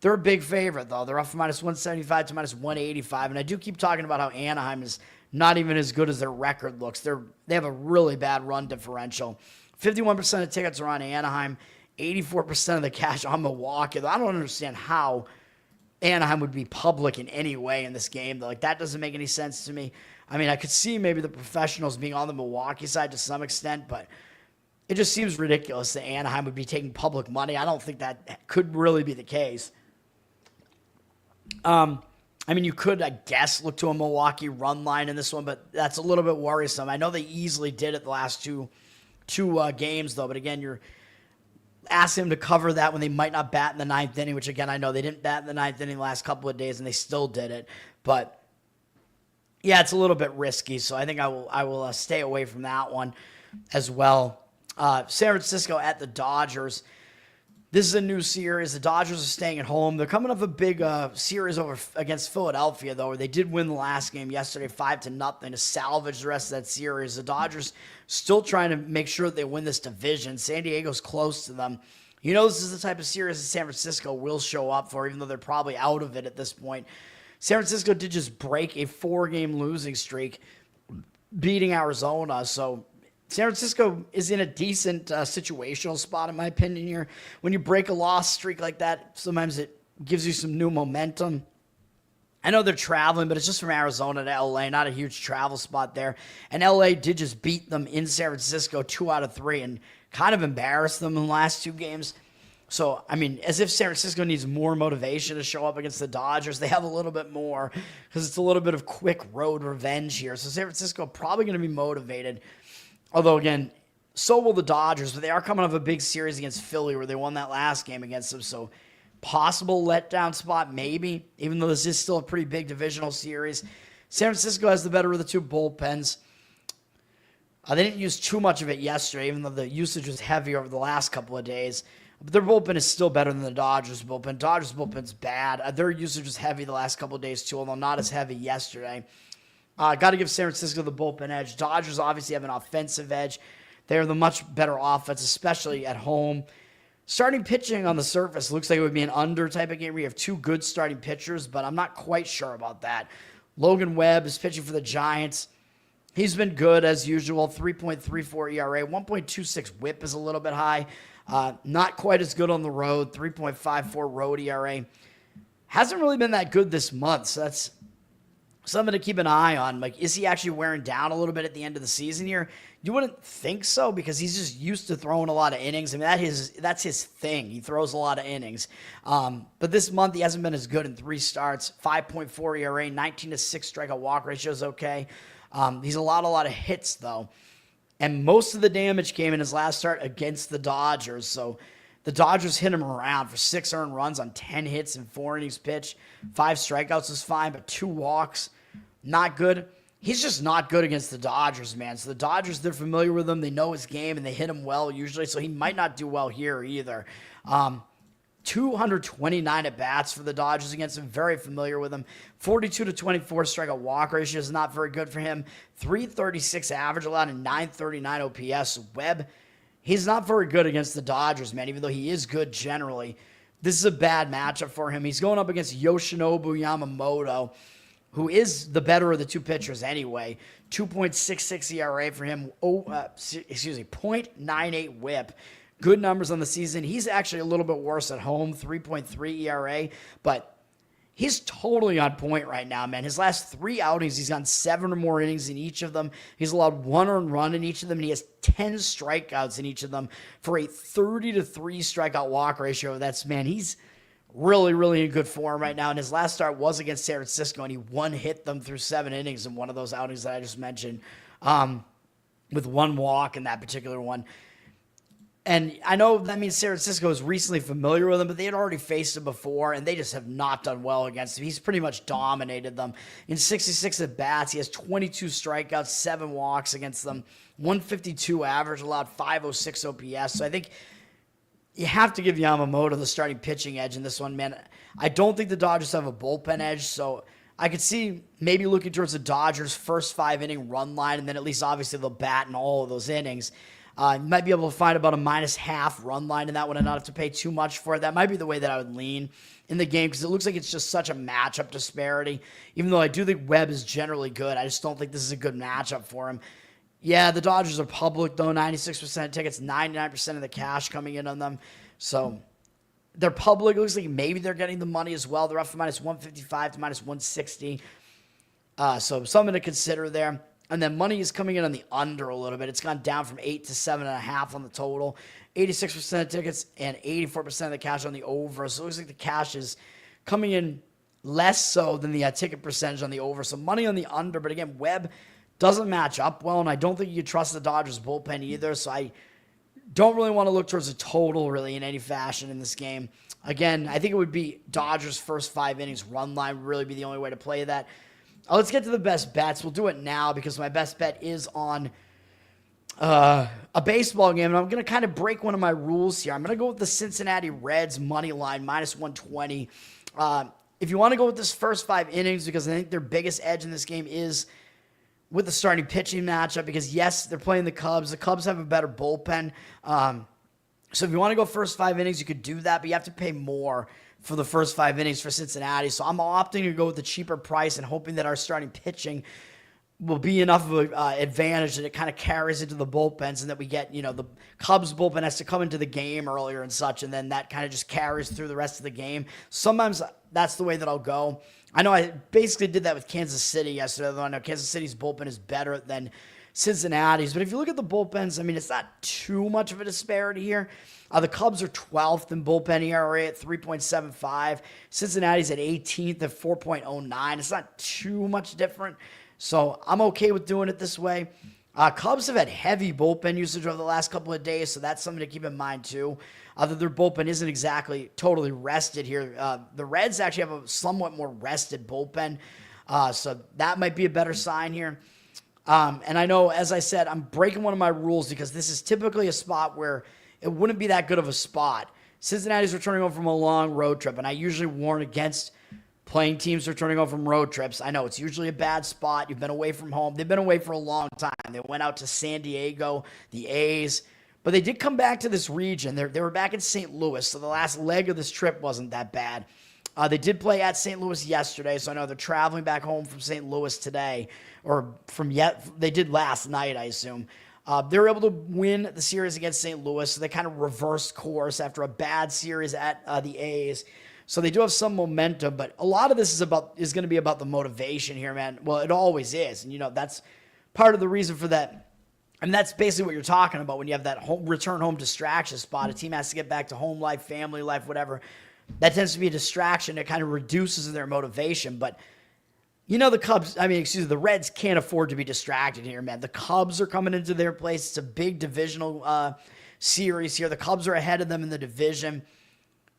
They're a big favorite, though. They're up from -175 to -185. And I do keep talking about how Anaheim is not even as good as their record looks. They have a really bad run differential. 51% of tickets are on Anaheim, 84% of the cash on Milwaukee. I don't understand how Anaheim would be public in any way in this game. Like, that doesn't make any sense to me. I mean, I could see maybe the professionals being on the Milwaukee side to some extent, but it just seems ridiculous that Anaheim would be taking public money. I don't think that could really be the case. I mean, you could, I guess, look to a Milwaukee run line in this one, but that's a little bit worrisome. I know they easily did it the last two games, though, but again, you're asking them to cover that when they might not bat in the 9th inning, which, again, I know they didn't bat in the 9th inning the last couple of days, and they still did it. But, yeah, it's a little bit risky, so I think I will stay away from that one as well. San Francisco at the Dodgers. This is a new series. The Dodgers are staying at home. They're coming off a big series against Philadelphia, though, where they did win the last game yesterday 5-0 to salvage the rest of that series. The Dodgers still trying to make sure that they win this division. San Diego's close to them. You know, this is the type of series that San Francisco will show up for, even though they're probably out of it at this point. San Francisco did just break a 4-game losing streak, beating Arizona, so San Francisco is in a decent situational spot, in my opinion, here. When you break a loss streak like that, sometimes it gives you some new momentum. I know they're traveling, but it's just from Arizona to L.A., not a huge travel spot there. And L.A. did just beat them in San Francisco 2 out of 3 and kind of embarrassed them in the last 2 games. So, I mean, as if San Francisco needs more motivation to show up against the Dodgers. They have a little bit more because it's a little bit of quick road revenge here. So San Francisco probably going to be motivated. Although, again, so will the Dodgers, but they are coming off a big series against Philly where they won that last game against them. So, possible letdown spot, maybe, even though this is still a pretty big divisional series. San Francisco has the better of the 2 bullpens. They didn't use too much of it yesterday, even though the usage was heavy over the last couple of days. But their bullpen is still better than the Dodgers' bullpen. Dodgers' bullpen's bad. Their usage was heavy the last couple of days, too, although not as heavy yesterday. Got to give San Francisco the bullpen edge. Dodgers obviously have an offensive edge. They're the much better offense, especially at home. Starting pitching on the surface looks like it would be an under type of game where you have 2 good starting pitchers, but I'm not quite sure about that. Logan Webb is pitching for the Giants. He's been good as usual, 3.34 ERA, 1.26 whip is a little bit high. Not quite as good on the road, 3.54 road ERA. Hasn't really been that good this month, so that's something to keep an eye on. Like, is he actually wearing down a little bit at the end of the season here? You wouldn't think so because he's just used to throwing a lot of innings. I mean, that's his thing. He throws a lot of innings. But this month he hasn't been as good in 3 starts. 5.4 ERA, 19-6 strikeout walk ratio is okay. He's allowed a lot of hits, though. And most of the damage came in his last start against the Dodgers. So the Dodgers hit him around for 6 earned runs on 10 hits and 4 innings pitched. 5 strikeouts is fine, but 2 walks, not good. He's just not good against the Dodgers, man. So the Dodgers, they're familiar with him. They know his game, and they hit him well usually. So he might not do well here either. 229 at-bats for the Dodgers against him. Very familiar with him. 42-24 strikeout walk ratio is not very good for him. 336 average allowed and 939 OPS. Webb, he's not very good against the Dodgers, man, even though he is good generally. This is a bad matchup for him. He's going up against Yoshinobu Yamamoto, who is the better of the 2 pitchers anyway. 2.66 ERA for him. 0.98 whip. good numbers on the season. He's actually a little bit worse at home, 3.3 ERA, but he's totally on point right now, man. His last 3 outings, he's gone 7 or more innings in each of them. He's allowed 1 earned run in each of them, and he has 10 strikeouts in each of them for a 30-3 strikeout walk ratio. Man, he's really, really in good form right now. And his last start was against San Francisco, and he one-hit them through 7 innings in one of those outings that I just mentioned, with 1 walk in that particular one. And I know that means San Francisco is recently familiar with him, but they had already faced him before, and they just have not done well against him. He's pretty much dominated them. In 66 at-bats, he has 22 strikeouts, 7 walks against them, 152 average, allowed 506 OPS. So I think you have to give Yamamoto the starting pitching edge in this one, man. I don't think the Dodgers have a bullpen edge, so I could see maybe looking towards the Dodgers' first 5-inning run line, and then at least obviously they'll bat in all of those innings. You might be able to find about a -0.5 run line in that one and not have to pay too much for it. That might be the way that I would lean in the game because it looks like it's just such a matchup disparity. Even though I do think Webb is generally good, I just don't think this is a good matchup for him. Yeah, the Dodgers are public, though. 96% of tickets, 99% of the cash coming in on them. So they're public. It looks like maybe they're getting the money as well. They're up from -155 to -160. So something to consider there. And then money is coming in on the under a little bit. It's gone down from 8 to 7.5 on the total. 86% of tickets and 84% of the cash on the over. So it looks like the cash is coming in less so than the ticket percentage on the over. So money on the under. But again, Webb doesn't match up well, and I don't think you trust the Dodgers bullpen either. So I don't really want to look towards a total really in any fashion in this game. Again, I think it would be Dodgers' first 5 innings run line would really be the only way to play that. Let's get to the best bets. We'll do it now because my best bet is on a baseball game. And I'm going to kind of break one of my rules here. I'm going to go with the Cincinnati Reds money line, -120. If you want to go with this first 5 innings, because I think their biggest edge in this game is with the starting pitching matchup, because yes, they're playing the Cubs. The Cubs have a better bullpen. So if you want to go first 5 innings, you could do that, but you have to pay more for the first 5 innings for Cincinnati. So I'm opting to go with the cheaper price and hoping that our starting pitching will be enough of an advantage that it kind of carries into the bullpens and that we get, the Cubs bullpen has to come into the game earlier and such, and then that kind of just carries through the rest of the game. Sometimes that's the way that I'll go. I know I basically did that with Kansas City yesterday, though I know Kansas City's bullpen is better than Cincinnati's. But if you look at the bullpens, I mean, it's not too much of a disparity here. The Cubs are 12th in bullpen ERA at 3.75. Cincinnati's at 18th at 4.09. It's not too much different. So I'm okay with doing it this way. Cubs have had heavy bullpen usage over the last couple of days, so that's something to keep in mind too. That their bullpen isn't exactly totally rested here. The Reds actually have a somewhat more rested bullpen, so that might be a better sign here. And I know, as I said, I'm breaking one of my rules because this is typically a spot where it wouldn't be that good of a spot. Cincinnati's returning home from a long road trip, and I usually warn against playing teams returning home from road trips. I know it's usually a bad spot. You've been away from home. They've been away for a long time. They went out to San Diego, the A's, but they did come back to this region. They were back in St. Louis, so the last leg of this trip wasn't that bad. They did play at St. Louis yesterday, so I know they're traveling back home from St. Louis today, or they did last night, I assume. They were able to win the series against St. Louis, so they kind of reversed course after a bad series at the A's. So they do have some momentum, but a lot of this is going to be about the motivation here, man. Well, it always is, and that's part of the reason for that. And that's basically what you're talking about when you have that return home distraction spot. A team has to get back to home life, family life, whatever. That tends to be a distraction. It kind of reduces their motivation, but the Reds can't afford to be distracted here, man. The Cubs are coming into their place. It's a big divisional series here. The Cubs are ahead of them in the division.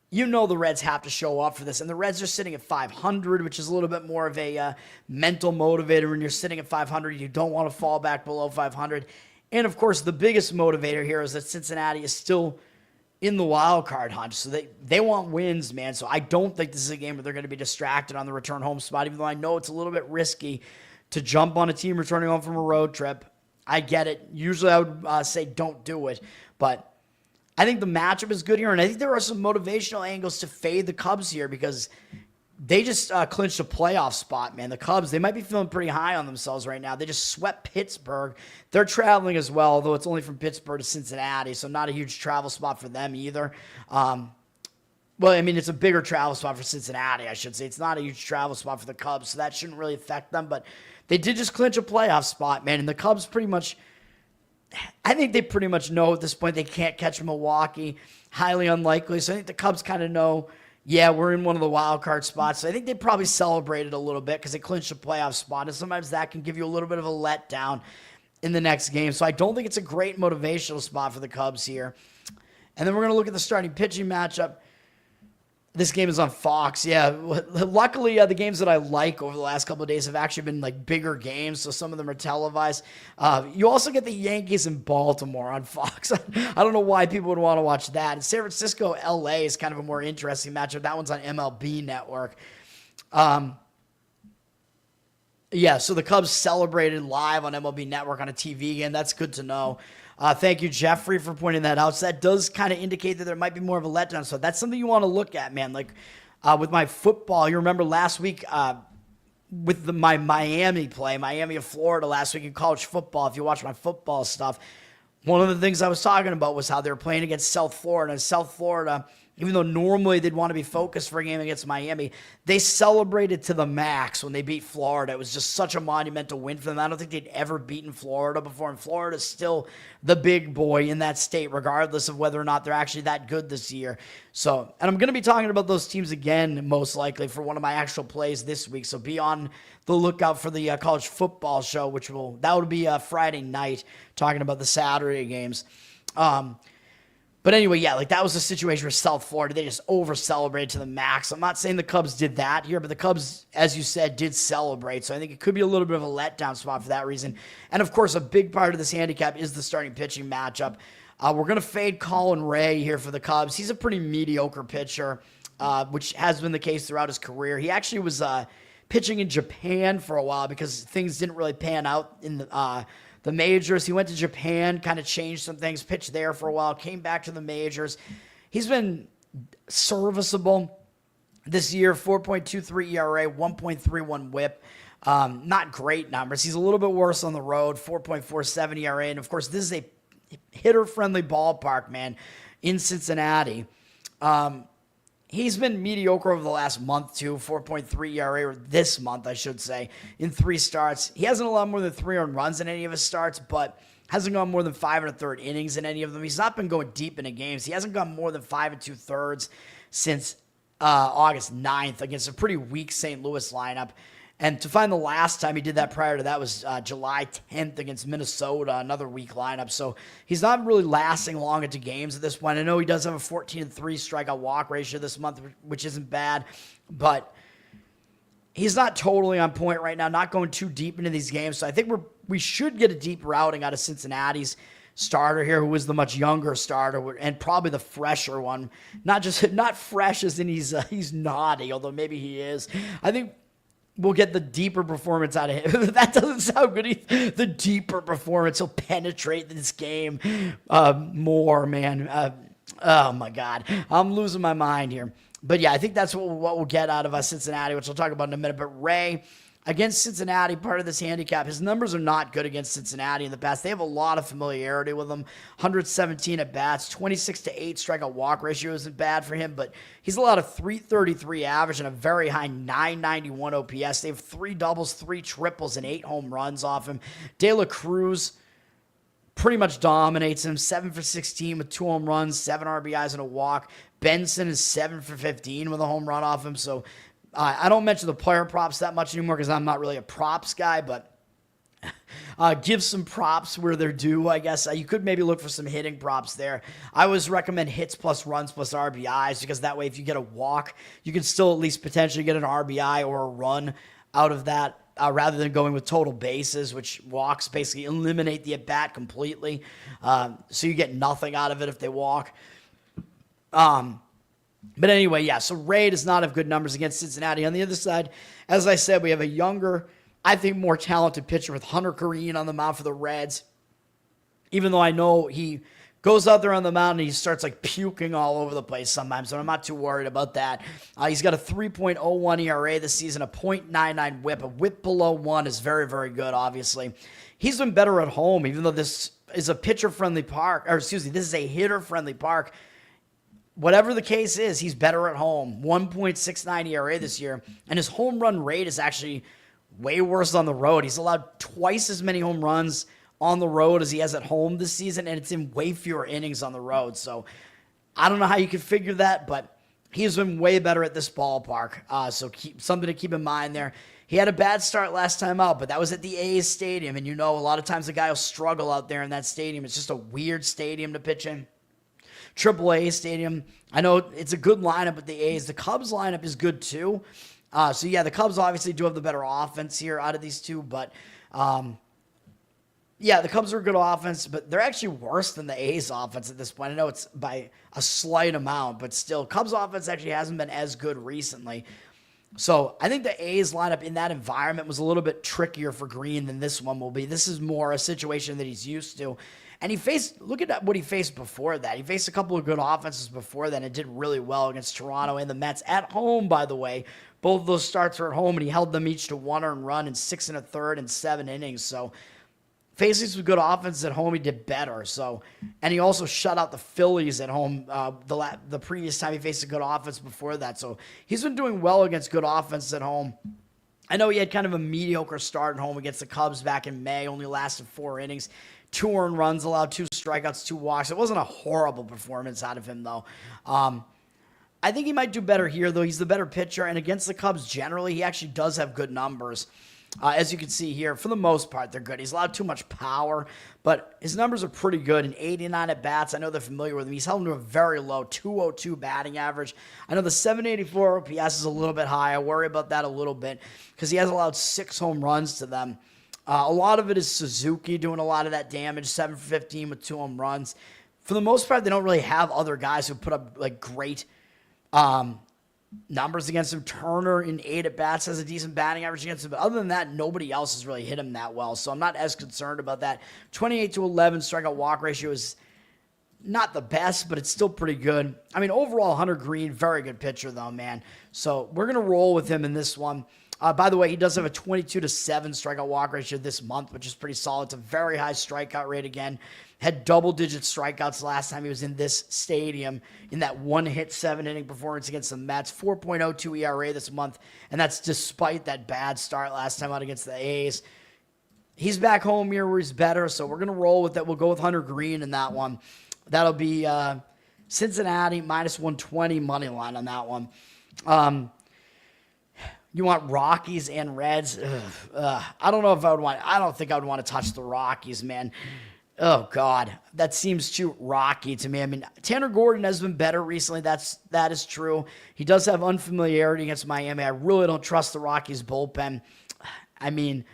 The Reds have to show up for this. And the Reds are sitting at 500, which is a little bit more of a mental motivator. When you're sitting at 500, you don't want to fall back below 500. And, of course, the biggest motivator here is that Cincinnati is still in the wild card hunt. So they want wins, man. So I don't think this is a game where they're going to be distracted on the return home spot, even though I know it's a little bit risky to jump on a team returning home from a road trip. I get it. Usually I would say don't do it. But I think the matchup is good here, and I think there are some motivational angles to fade the Cubs here because they just clinched a playoff spot, man. The Cubs, they might be feeling pretty high on themselves right now. They just swept Pittsburgh. They're traveling as well, although it's only from Pittsburgh to Cincinnati, so not a huge travel spot for them either. Well, I mean, it's a bigger travel spot for Cincinnati, I should say. It's not a huge travel spot for the Cubs, so that shouldn't really affect them. But they did just clinch a playoff spot, man. And the Cubs pretty much, I think they pretty much know at this point they can't catch Milwaukee. Highly unlikely. So I think the Cubs kind of know, yeah, we're in one of the wild card spots. So I think they probably celebrated a little bit because they clinched a playoff spot. And sometimes that can give you a little bit of a letdown in the next game. So I don't think it's a great motivational spot for the Cubs here. And then we're going to look at the starting pitching matchup. This game is on Fox. Yeah, luckily the games that I like over the last couple of days have actually been like bigger games, so some of them are televised. You also get the Yankees in Baltimore on Fox. I don't know why people would want to watch that. And San Francisco, LA is kind of a more interesting matchup. That one's on MLB Network. Yeah, so the Cubs celebrated live on MLB Network on a TV game. That's good to know. Thank you, Jeffrey, for pointing that out. So that does kind of indicate that there might be more of a letdown. So that's something you want to look at, man. Like with my football, you remember last week with my Miami play, Miami of Florida last week in college football, if you watch my football stuff, one of the things I was talking about was how they were playing against South Florida. And South Florida, even though normally they'd want to be focused for a game against Miami, they celebrated to the max when they beat Florida. It was just such a monumental win for them. I don't think they'd ever beaten Florida before, and Florida's still the big boy in that state, regardless of whether or not they're actually that good this year. So, and I'm going to be talking about those teams again, most likely, for one of my actual plays this week. So be on the lookout for the college football show, that would be Friday night, talking about the Saturday games. But anyway, yeah, like that was a situation where South Florida, they just over-celebrated to the max. I'm not saying the Cubs did that here, but the Cubs, as you said, did celebrate. So I think it could be a little bit of a letdown spot for that reason. And, of course, a big part of this handicap is the starting pitching matchup. We're going to fade Colin Ray here for the Cubs. He's a pretty mediocre pitcher, which has been the case throughout his career. He actually was pitching in Japan for a while because things didn't really pan out in the majors. He went to Japan, kind of changed some things, pitched there for a while, came back to the majors. He's been serviceable this year, 4.23 ERA, 1.31 whip. Not great numbers. He's a little bit worse on the road, 4.47 ERA. And, of course, this is a hitter-friendly ballpark, man, in Cincinnati. He's been mediocre over the last month, too, 4.3 ERA, or this month, I should say, in 3 starts. He hasn't allowed more than 3 earned runs in any of his starts, but hasn't gone more than 5 1/3 innings in any of them. He's not been going deep into games. He hasn't gone more than 5 2/3 since August 9th against a pretty weak St. Louis lineup. And to find the last time he did that prior to that was July 10th against Minnesota, another weak lineup. So he's not really lasting long into games at this point. I know he does have a 14-3 strikeout walk ratio this month, which isn't bad, but he's not totally on point right now, not going too deep into these games. So I think we should get a deep routing out of Cincinnati's starter here, who is the much younger starter and probably the fresher one. Not fresh as in he's naughty, although maybe he is. I think we'll get the deeper performance out of him. That doesn't sound good. The deeper performance. He'll penetrate this game more, man. Oh, my God. I'm losing my mind here. But, yeah, I think that's what we'll get out of Cincinnati, which I'll talk about in a minute. But Ray, against Cincinnati, part of this handicap, his numbers are not good against Cincinnati in the past. They have a lot of familiarity with him. 117 at bats, 26-8 strikeout walk ratio isn't bad for him, but he's allowed a 333 average and a very high 991 OPS. They have 3 doubles, 3 triples, and 8 home runs off him. De La Cruz pretty much dominates him, 7 for 16 with 2 home runs, 7 RBIs and a walk. Benson is 7 for 15 with a home run off him, so I don't mention the player props that much anymore because I'm not really a props guy, but give some props where they're due, I guess. You could maybe look for some hitting props there. I always recommend hits plus runs plus RBIs because that way if you get a walk, you can still at least potentially get an RBI or a run out of that rather than going with total bases, which walks basically eliminate the at-bat completely. So you get nothing out of it if they walk. But anyway, yeah, so Ray does not have good numbers against Cincinnati. On the other side, as I said, we have a younger, I think more talented pitcher with Hunter Kareem on the mound for the Reds. Even though I know he goes out there on the mound and he starts like puking all over the place sometimes, so I'm not too worried about that. He's got a 3.01 ERA this season, a .99 whip. A whip below 1 is very, very good, obviously. He's been better at home, even though this is a pitcher-friendly park, or excuse me, this is a hitter-friendly park. Whatever the case is, he's better at home. 1.69 ERA this year, and his home run rate is actually way worse on the road. He's allowed twice as many home runs on the road as he has at home this season, and it's in way fewer innings on the road. So I don't know how you can figure that, but he's been way better at this ballpark. So something to keep in mind there. He had a bad start last time out, but that was at the A's stadium, and a lot of times the guy will struggle out there in that stadium. It's just a weird stadium to pitch in. AAA stadium. I know it's a good lineup with the A's. The Cubs lineup is good too. So yeah, the Cubs obviously do have the better offense here out of these two, but yeah, the Cubs are a good offense, but they're actually worse than the A's offense at this point. I know it's by a slight amount, but still, Cubs offense actually hasn't been as good recently. So I think the A's lineup in that environment was a little bit trickier for Green than this one will be. This is more a situation that he's used to. And look at what he faced before that. He faced a couple of good offenses before that and did really well against Toronto and the Mets at home, by the way. Both of those starts were at home, and he held them each to 1 earned run in 6 1/3 and 7 innings. So facing some good offenses at home, he did better. So, and he also shut out the Phillies at home the previous time he faced a good offense before that. So he's been doing well against good offenses at home. I know he had kind of a mediocre start at home against the Cubs back in May, only lasted 4 innings. 2 earned runs, allowed 2 strikeouts, 2 walks. It wasn't a horrible performance out of him, though. I think he might do better here, though. He's the better pitcher, and against the Cubs generally, he actually does have good numbers. As you can see here, for the most part, they're good. He's allowed too much power, but his numbers are pretty good. In 89 at-bats, I know they're familiar with him. He's held him to a very low 202 batting average. I know the 784 OPS is a little bit high. I worry about that a little bit because he has allowed 6 home runs to them. A lot of it is Suzuki doing a lot of that damage, 7 for 15 with 2 home runs. For the most part, they don't really have other guys who put up like great numbers against him. Turner in 8 at-bats has a decent batting average against him. But other than that, nobody else has really hit him that well. So I'm not as concerned about that. 28-11 strikeout walk ratio is not the best, but it's still pretty good. I mean, overall, Hunter Green, very good pitcher though, man. So we're going to roll with him in this one. By the way, he does have a 22-7 strikeout walk ratio this month, which is pretty solid. It's a very high strikeout rate again. Had double-digit strikeouts last time he was in this stadium in that 1-hit 7-inning performance against the Mets. 4.02 ERA this month, and that's despite that bad start last time out against the A's. He's back home here where he's better, so we're going to roll with that. We'll go with Hunter Green in that one. That'll be Cincinnati -120 money line on that one. You want Rockies and Reds? I don't know if I would want. I don't think I would want to touch the Rockies, man. Oh God, that seems too rocky to me. I mean, Tanner Gordon has been better recently. That is true. He does have unfamiliarity against Miami. I really don't trust the Rockies bullpen. I mean,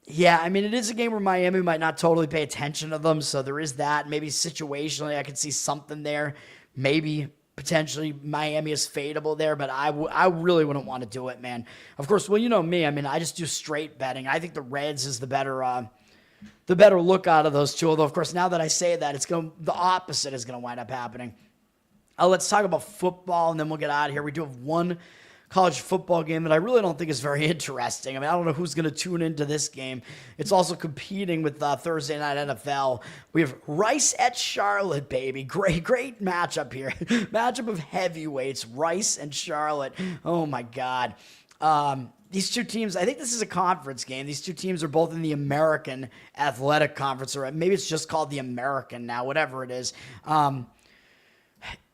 yeah, it is a game where Miami might not totally pay attention to them, so there is that. Maybe situationally, I could see something there. Maybe potentially Miami is fadeable there, but I really wouldn't want to do it, man. Of course, well, you know me. I just do straight betting. I think the Reds is the better look out of those two. Although, of course, now that I say that, the opposite is going to wind up happening. Let's talk about football, and then we'll get out of here. We do have one college football game that I really don't think is very interesting. I don't know who's going to tune into this game. It's also competing with Thursday Night NFL. We have Rice at Charlotte, baby. Great matchup here. Matchup of heavyweights, Rice and Charlotte. Oh, my God. These two teams, I think this is a conference game. These two teams are both in the American Athletic Conference, or maybe it's just called the American now, whatever it is.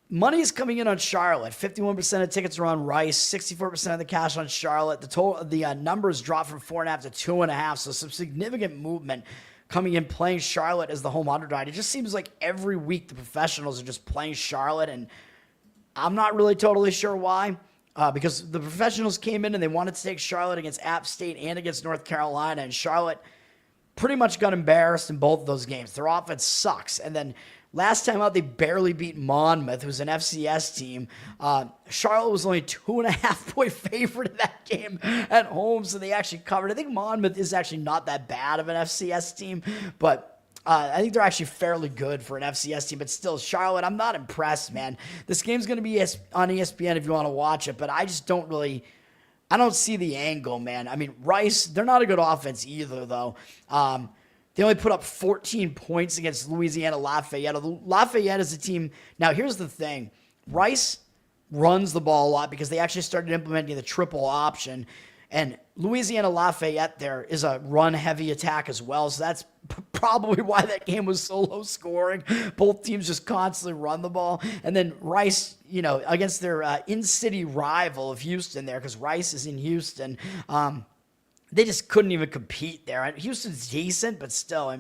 Money is coming in on Charlotte. 51% of tickets are on Rice, 64% of the cash on Charlotte. The numbers dropped from 4.5 to 2.5, so some significant movement coming in playing Charlotte as the home underdog. It just seems like every week the professionals are just playing Charlotte, and I'm not really totally sure why. Because the professionals came in and they wanted to take Charlotte against App State and against North Carolina, and Charlotte pretty much got embarrassed in both of those games. Their offense sucks. And then last time out, they barely beat Monmouth, who's an FCS team. Charlotte was only 2.5-point favorite in that game at home, so they actually covered. I think Monmouth is actually not that bad of an FCS team, but I think they're actually fairly good for an FCS team, but still, Charlotte, I'm not impressed, man. This game's going to be on ESPN if you want to watch it, but I just don't really, I don't see the angle, man. I mean, Rice, they're not a good offense either, though. They only put up 14 points against Louisiana Lafayette. Lafayette is a team. Now, here's the thing. Rice runs the ball a lot because they actually started implementing the triple option. And Louisiana Lafayette there is a run-heavy attack as well, so that's probably why that game was so low scoring. Both teams just constantly run the ball. And then Rice, against their in-city rival of Houston there, because Rice is in Houston, they just couldn't even compete there. Houston's decent, but still,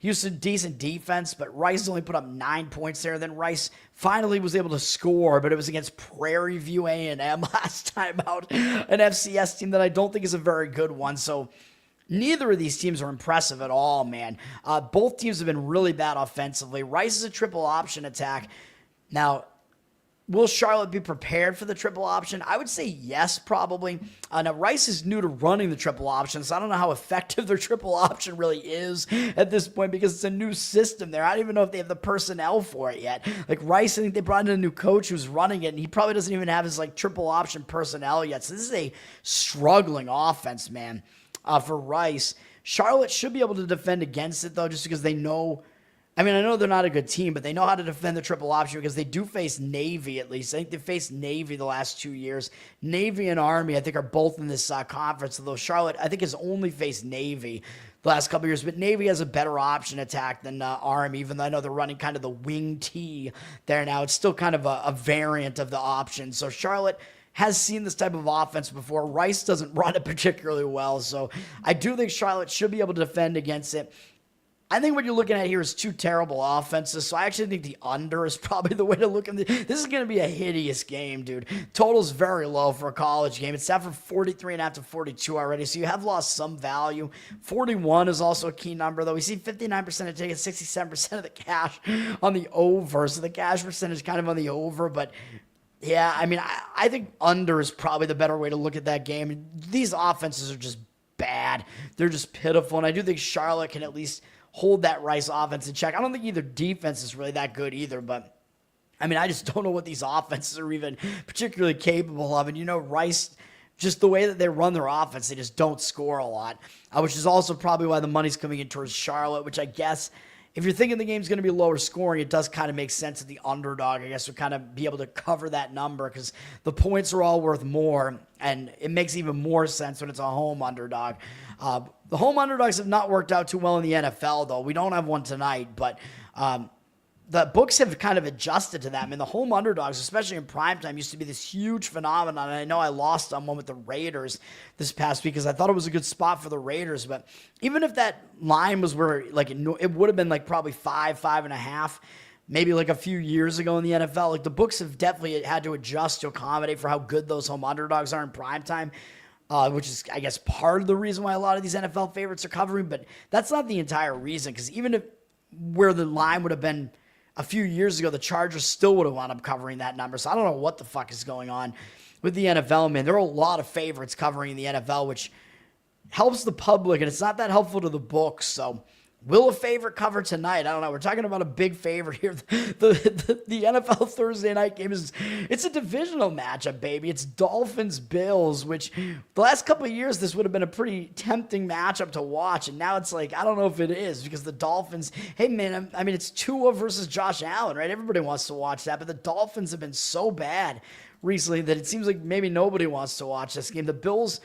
Houston, decent defense, but Rice only put up 9 points there. Then Rice finally was able to score, but it was against Prairie View A&M last time out, an FCS team that I don't think is a very good one. So neither of these teams are impressive at all, man. Both teams have been really bad offensively. Rice is a triple option attack. Now, will Charlotte be prepared for the triple option? I would say yes, probably. Now, Rice is new to running the triple option, so I don't know how effective their triple option really is at this point because it's a new system there. I don't even know if they have the personnel for it yet. Like Rice, I think they brought in a new coach who's running it, and he probably doesn't even have his triple option personnel yet. So this is a struggling offense, man, for Rice. Charlotte should be able to defend against it, though, just because they know. I know they're not a good team, but they know how to defend the triple option because they do face Navy at least. I think they faced Navy the last 2 years. Navy and Army, I think, are both in this conference, although Charlotte, I think, has only faced Navy the last couple of years. But Navy has a better option attack than Army, even though I know they're running kind of the wing T there now. It's still kind of a variant of the option. So Charlotte has seen this type of offense before. Rice doesn't run it particularly well, so I do think Charlotte should be able to defend against it. I think what you're looking at here is two terrible offenses, so I actually think the under is probably the way to look at this. This is going to be a hideous game, dude. Total's very low for a college game. It's set for 43.5 to 42 already, so you have lost some value. 41 is also a key number, though. We see 59% of tickets, 67% of the cash on the over, so the cash percentage kind of on the over, but yeah, I think under is probably the better way to look at that game. These offenses are just bad. They're just pitiful, and I do think Charlotte can at least hold that Rice offense in check. I don't think either defense is really that good either, but I just don't know what these offenses are even particularly capable of. And Rice, just the way that they run their offense, they just don't score a lot, which is also probably why the money's coming in towards Charlotte, which I guess if you're thinking the game's going to be lower scoring, it does kind of make sense that the underdog, I guess, would kind of be able to cover that number because the points are all worth more, and it makes even more sense when it's a home underdog. The home underdogs have not worked out too well in the NFL, though. We don't have one tonight, but the books have kind of adjusted to that. The home underdogs, especially in primetime, used to be this huge phenomenon. And I know I lost on one with the Raiders this past week because I thought it was a good spot for the Raiders. But even if that line was where it would have been probably 5.5, maybe a few years ago in the NFL, the books have definitely had to adjust to accommodate for how good those home underdogs are in primetime. Which is, I guess, part of the reason why a lot of these NFL favorites are covering. But that's not the entire reason, because even if where the line would have been a few years ago, the Chargers still would have wound up covering that number. So I don't know what the fuck is going on with the NFL, man. There are a lot of favorites covering the NFL, which helps the public, and it's not that helpful to the books. So will a favorite cover tonight? I don't know. We're talking about a big favorite here. The NFL Thursday night game it's a divisional matchup, baby. It's Dolphins-Bills, which the last couple of years, this would have been a pretty tempting matchup to watch. And now it's I don't know if it is, because the Dolphins, hey man, it's Tua versus Josh Allen, right? Everybody wants to watch that, but the Dolphins have been so bad recently that it seems like maybe nobody wants to watch this game. The Bills,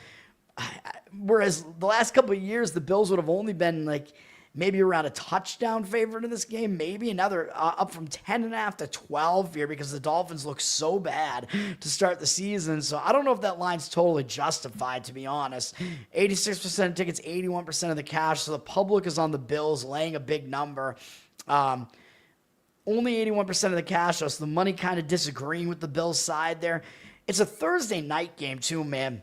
whereas the last couple of years, the Bills would have only been maybe around a touchdown favorite in this game, maybe. And now they're up from 10.5 to 12 here because the Dolphins look so bad to start the season. So I don't know if that line's totally justified, to be honest. 86% of tickets, 81% of the cash. So the public is on the Bills, laying a big number. Only 81% of the cash, though, so the money kind of disagreeing with the Bills side there. It's a Thursday night game, too, man.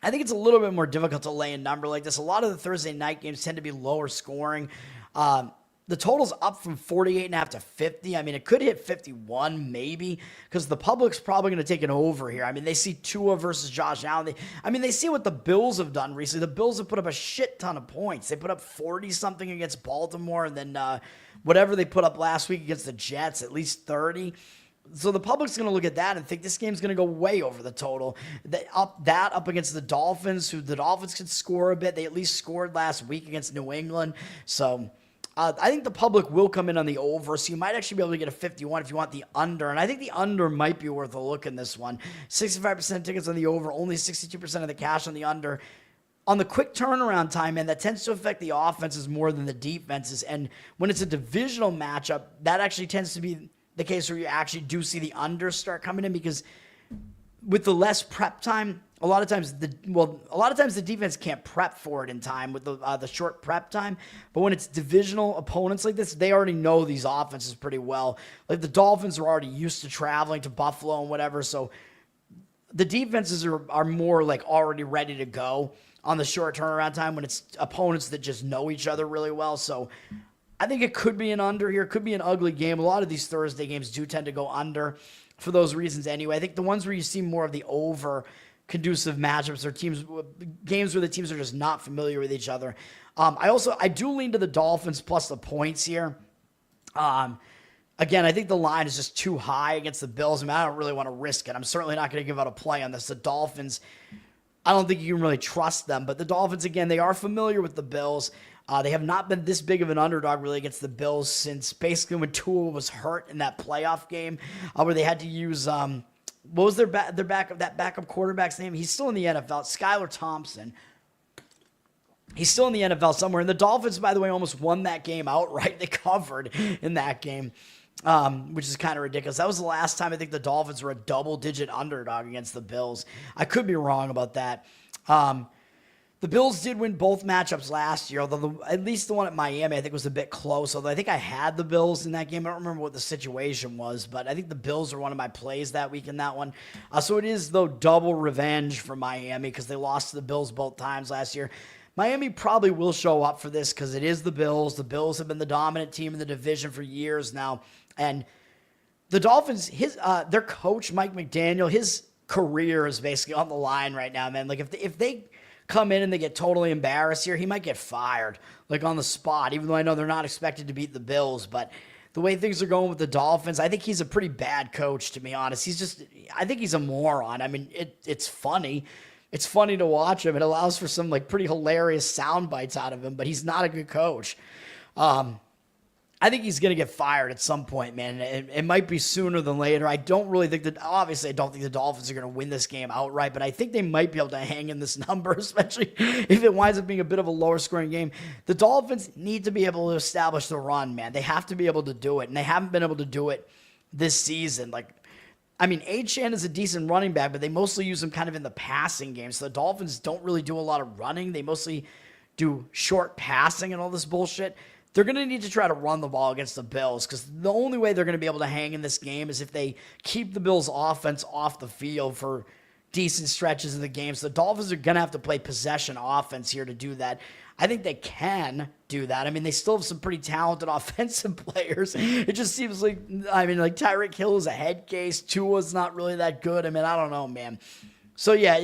I think it's a little bit more difficult to lay a number like this. A lot of the Thursday night games tend to be lower scoring. The total's up from 48.5 to 50. I mean, it could hit 51 maybe because the public's probably going to take an over here. I mean, they see Tua versus Josh Allen. They see what the Bills have done recently. The Bills have put up a shit ton of points. They put up 40-something against Baltimore, and then whatever they put up last week against the Jets, at least 30. So the public's going to look at that and think this game's going to go way over the total. Up against the Dolphins, who the Dolphins could score a bit. They at least scored last week against New England. So I think the public will come in on the over, so you might actually be able to get a 51 if you want the under, and I think the under might be worth a look in this one. 65% tickets on the over, only 62% of the cash on the under. On the quick turnaround time, man, that tends to affect the offenses more than the defenses, and when it's a divisional matchup, that actually tends to be the case where you actually do see the under start coming in, because with the less prep time, a lot of times the defense can't prep for it in time with the short prep time. But when it's divisional opponents like this, they already know these offenses pretty well. Like the Dolphins are already used to traveling to Buffalo and whatever, so the defenses are more like already ready to go on the short turnaround time when it's opponents that just know each other really well. So I think it could be an under here. It could be an ugly game. A lot of these Thursday games do tend to go under for those reasons anyway. I think the ones where you see more of the over conducive matchups or games where the teams are just not familiar with each other. I do lean to the Dolphins plus the points here. Again, I think the line is just too high against the Bills. I mean, I don't really want to risk it. I'm certainly not going to give out a play on this. The Dolphins, I don't think you can really trust them. But the Dolphins, again, they are familiar with the Bills. They have not been this big of an underdog really against the Bills since basically when Tua was hurt in that playoff game where they had to use what was their backup quarterback's name? He's still in the NFL. Skylar Thompson. He's still in the NFL somewhere. And the Dolphins, by the way, almost won that game outright. They covered in that game, which is kind of ridiculous. That was the last time I think the Dolphins were a double-digit underdog against the Bills. I could be wrong about that. The Bills did win both matchups last year, although at least the one at Miami I think was a bit close, although I think I had the Bills in that game. I don't remember what the situation was, but I think the Bills are one of my plays that week in that one. So it is, though, double revenge for Miami because they lost to the Bills both times last year. Miami probably will show up for this because it is the Bills. The Bills have been the dominant team in the division for years now. And the Dolphins, their coach, Mike McDaniel, his career is basically on the line right now, man. Like if they come in and they get totally embarrassed here, he might get fired, like on the spot, even though I know they're not expected to beat the Bills. But the way things are going with the Dolphins, I think he's a pretty bad coach, to be honest. I think he's a moron. I mean, it's funny. It's funny to watch him. It allows for some like pretty hilarious sound bites out of him, but he's not a good coach. I think he's going to get fired at some point, man. It might be sooner than later. I don't think the Dolphins are going to win this game outright, but I think they might be able to hang in this number, especially if it winds up being a bit of a lower scoring game. The Dolphins need to be able to establish the run, man. They have to be able to do it, and they haven't been able to do it this season. Achane is a decent running back, but they mostly use him kind of in the passing game. So the Dolphins don't really do a lot of running. They mostly do short passing and all this bullshit. They're going to need to try to run the ball against the Bills because the only way they're going to be able to hang in this game is if they keep the Bills' offense off the field for decent stretches of the game. So the Dolphins are going to have to play possession offense here to do that. I think they can do that. I mean, they still have some pretty talented offensive players. It just seems like Tyreek Hill is a head case. Tua's not really that good. I mean, I don't know, man. So, yeah,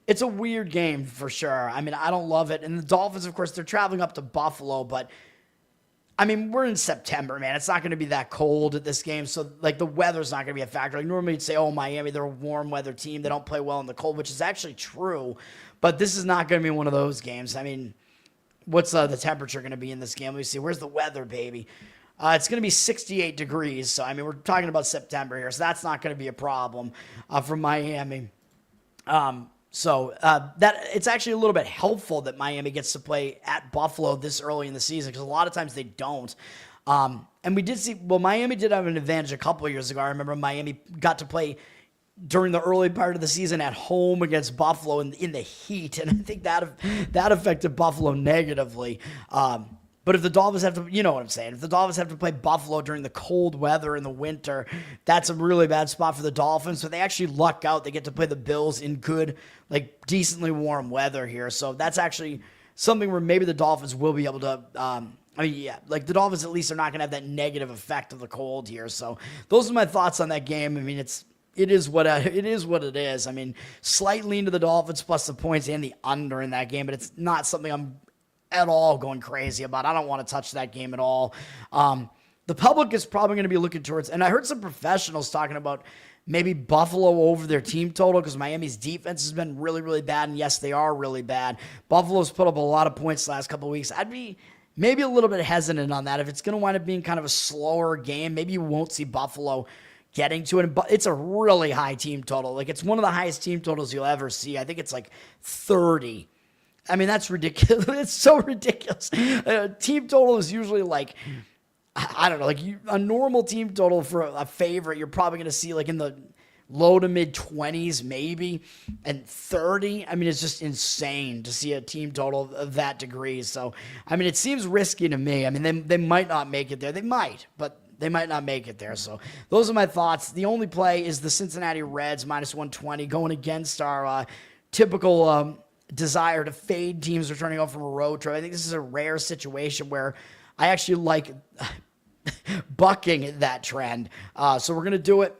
it's a weird game for sure. I mean, I don't love it. And the Dolphins, of course, they're traveling up to Buffalo, but I mean, we're in September, man. It's not going to be that cold at this game. So, the weather's not going to be a factor. Like, normally you'd say, oh, Miami, they're a warm weather team. They don't play well in the cold, which is actually true. But this is not going to be one of those games. I mean, what's the temperature going to be in this game? Let me see. Where's the weather, baby? It's going to be 68 degrees. So, I mean, we're talking about September here. So, that's not going to be a problem for Miami. That it's actually a little bit helpful that Miami gets to play at Buffalo this early in the season because a lot of times they don't. And we did see, Miami did have an advantage a couple of years ago. I remember Miami got to play during the early part of the season at home against Buffalo in the heat, and I think that affected Buffalo negatively. But if the Dolphins have to, you know what I'm saying, if the Dolphins have to play Buffalo during the cold weather in the winter, that's a really bad spot for the Dolphins. So they actually luck out. They get to play the Bills in good, decently warm weather here. So that's actually something where maybe the Dolphins will be able to I mean, yeah, like the Dolphins at least are not going to have that negative effect of the cold here. So those are my thoughts on that game. I mean, it is what it is. I mean, slight lean to the Dolphins plus the points and the under in that game, but it's not something I'm at all going crazy about. I don't want to touch that game at all. The public is probably going to be looking towards, and I heard some professionals talking about maybe Buffalo over their team total because Miami's defense has been really, really bad, and yes, they are really bad. Buffalo's put up a lot of points the last couple of weeks. I'd be maybe a little bit hesitant on that. If it's going to wind up being kind of a slower game, maybe you won't see Buffalo getting to it. But it's a really high team total. Like, it's one of the highest team totals you'll ever see. I think it's like 30. I mean, that's ridiculous. It's so ridiculous. Team total is usually like, I don't know, like a normal team total for a favorite, you're probably going to see like in the low to mid 20s maybe, and 30. I mean, it's just insane to see a team total of that degree. So, I mean, it seems risky to me. I mean, they might not make it there. They might, but they might not make it there. So those are my thoughts. The only play is the Cincinnati Reds minus 120 going against our typical desire to fade teams returning home from a road trip. I think this is a rare situation where I actually like bucking that trend. So we're going to do it.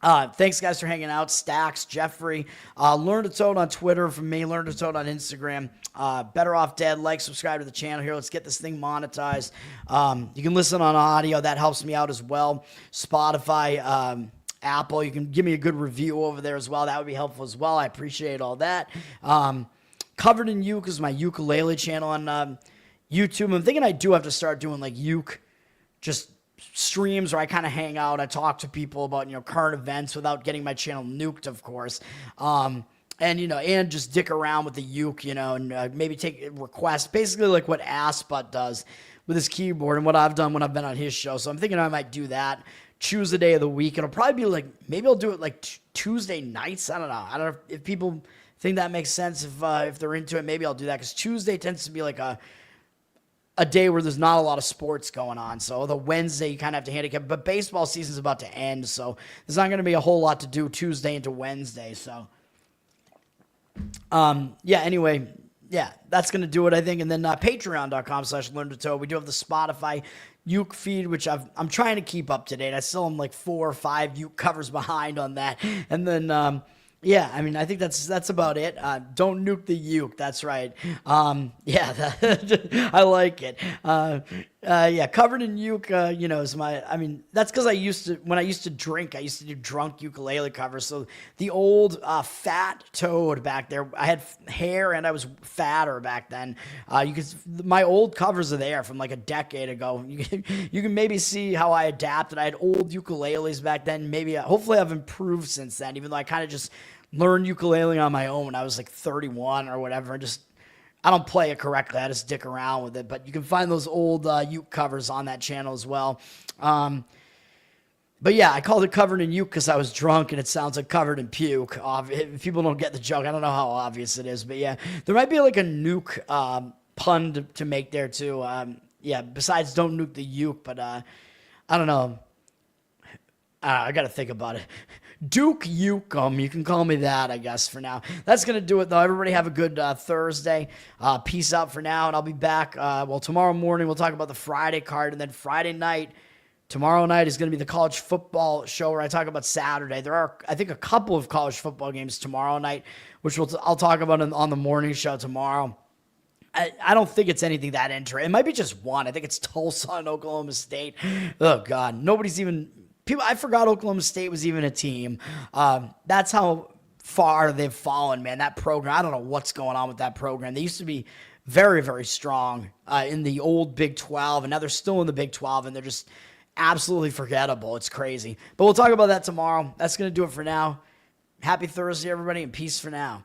Thanks, guys, for hanging out. Stacks, Jeffrey, Learn to Toad on Twitter from me, Learn to Toad on Instagram. Better Off Dead. Like, subscribe to the channel here. Let's get this thing monetized. You can listen on audio. That helps me out as well. Spotify, Apple. You can give me a good review over there as well. That would be helpful as well. I appreciate all that. Covered in Uke is my ukulele channel on YouTube. I'm thinking I do have to start doing like uke just streams where I kind of hang out. I talk to people about, current events without getting my channel nuked, of course. And just dick around with the uke, and maybe take requests, basically like what Aspat does with his keyboard and what I've done when I've been on his show. So I'm thinking I might do that. Choose the day of the week. It'll probably be like, maybe I'll do it like Tuesday nights. I don't know if people think that makes sense. If they're into it, maybe I'll do that, because Tuesday tends to be like a day where there's not a lot of sports going on. So the Wednesday, you kind of have to handicap. But baseball season's about to end, so there's not going to be a whole lot to do Tuesday into Wednesday. So, anyway, that's going to do it, I think. And then patreon.com/LearnToToad. We do have the Spotify uke feed, which I'm trying to keep up to date. I still am like 4 or 5 uke covers behind on that. And then, I mean, I think that's about it. Don't nuke the uke. That's right. I like it. Covered in uke, is that's because when I used to drink, I used to do drunk ukulele covers. So the old fat toad back there, I had hair and I was fatter back then. My old covers are there from like a decade ago. You can maybe see how I adapted. I had old ukuleles back then. Maybe, hopefully I've improved since then, even though I kind of just learned ukulele on my own. I was like 31 or whatever. I don't play it correctly. I just dick around with it. But you can find those old uke covers on that channel as well. I called it Covered in Uke because I was drunk, and it sounds like covered in puke. If people don't get the joke, I don't know how obvious it is. But yeah, there might be like a nuke pun to make there too. Besides don't nuke the uke, but I don't know. I got to think about it. Duke Ukem. You can call me that, I guess, for now. That's going to do it, though. Everybody have a good Thursday. Peace out for now, and I'll be back. Tomorrow morning we'll talk about the Friday card, and then tomorrow night is going to be the college football show where I talk about Saturday. There are, I think, a couple of college football games tomorrow night, which I'll talk about on the morning show tomorrow. I don't think it's anything that interesting. It might be just one. I think it's Tulsa and Oklahoma State. Oh, God. I forgot Oklahoma State was even a team. That's how far they've fallen, man. That program, I don't know what's going on with that program. They used to be very, very strong in the old Big 12, and now they're still in the Big 12, and they're just absolutely forgettable. It's crazy. But we'll talk about that tomorrow. That's going to do it for now. Happy Thursday, everybody, and peace for now.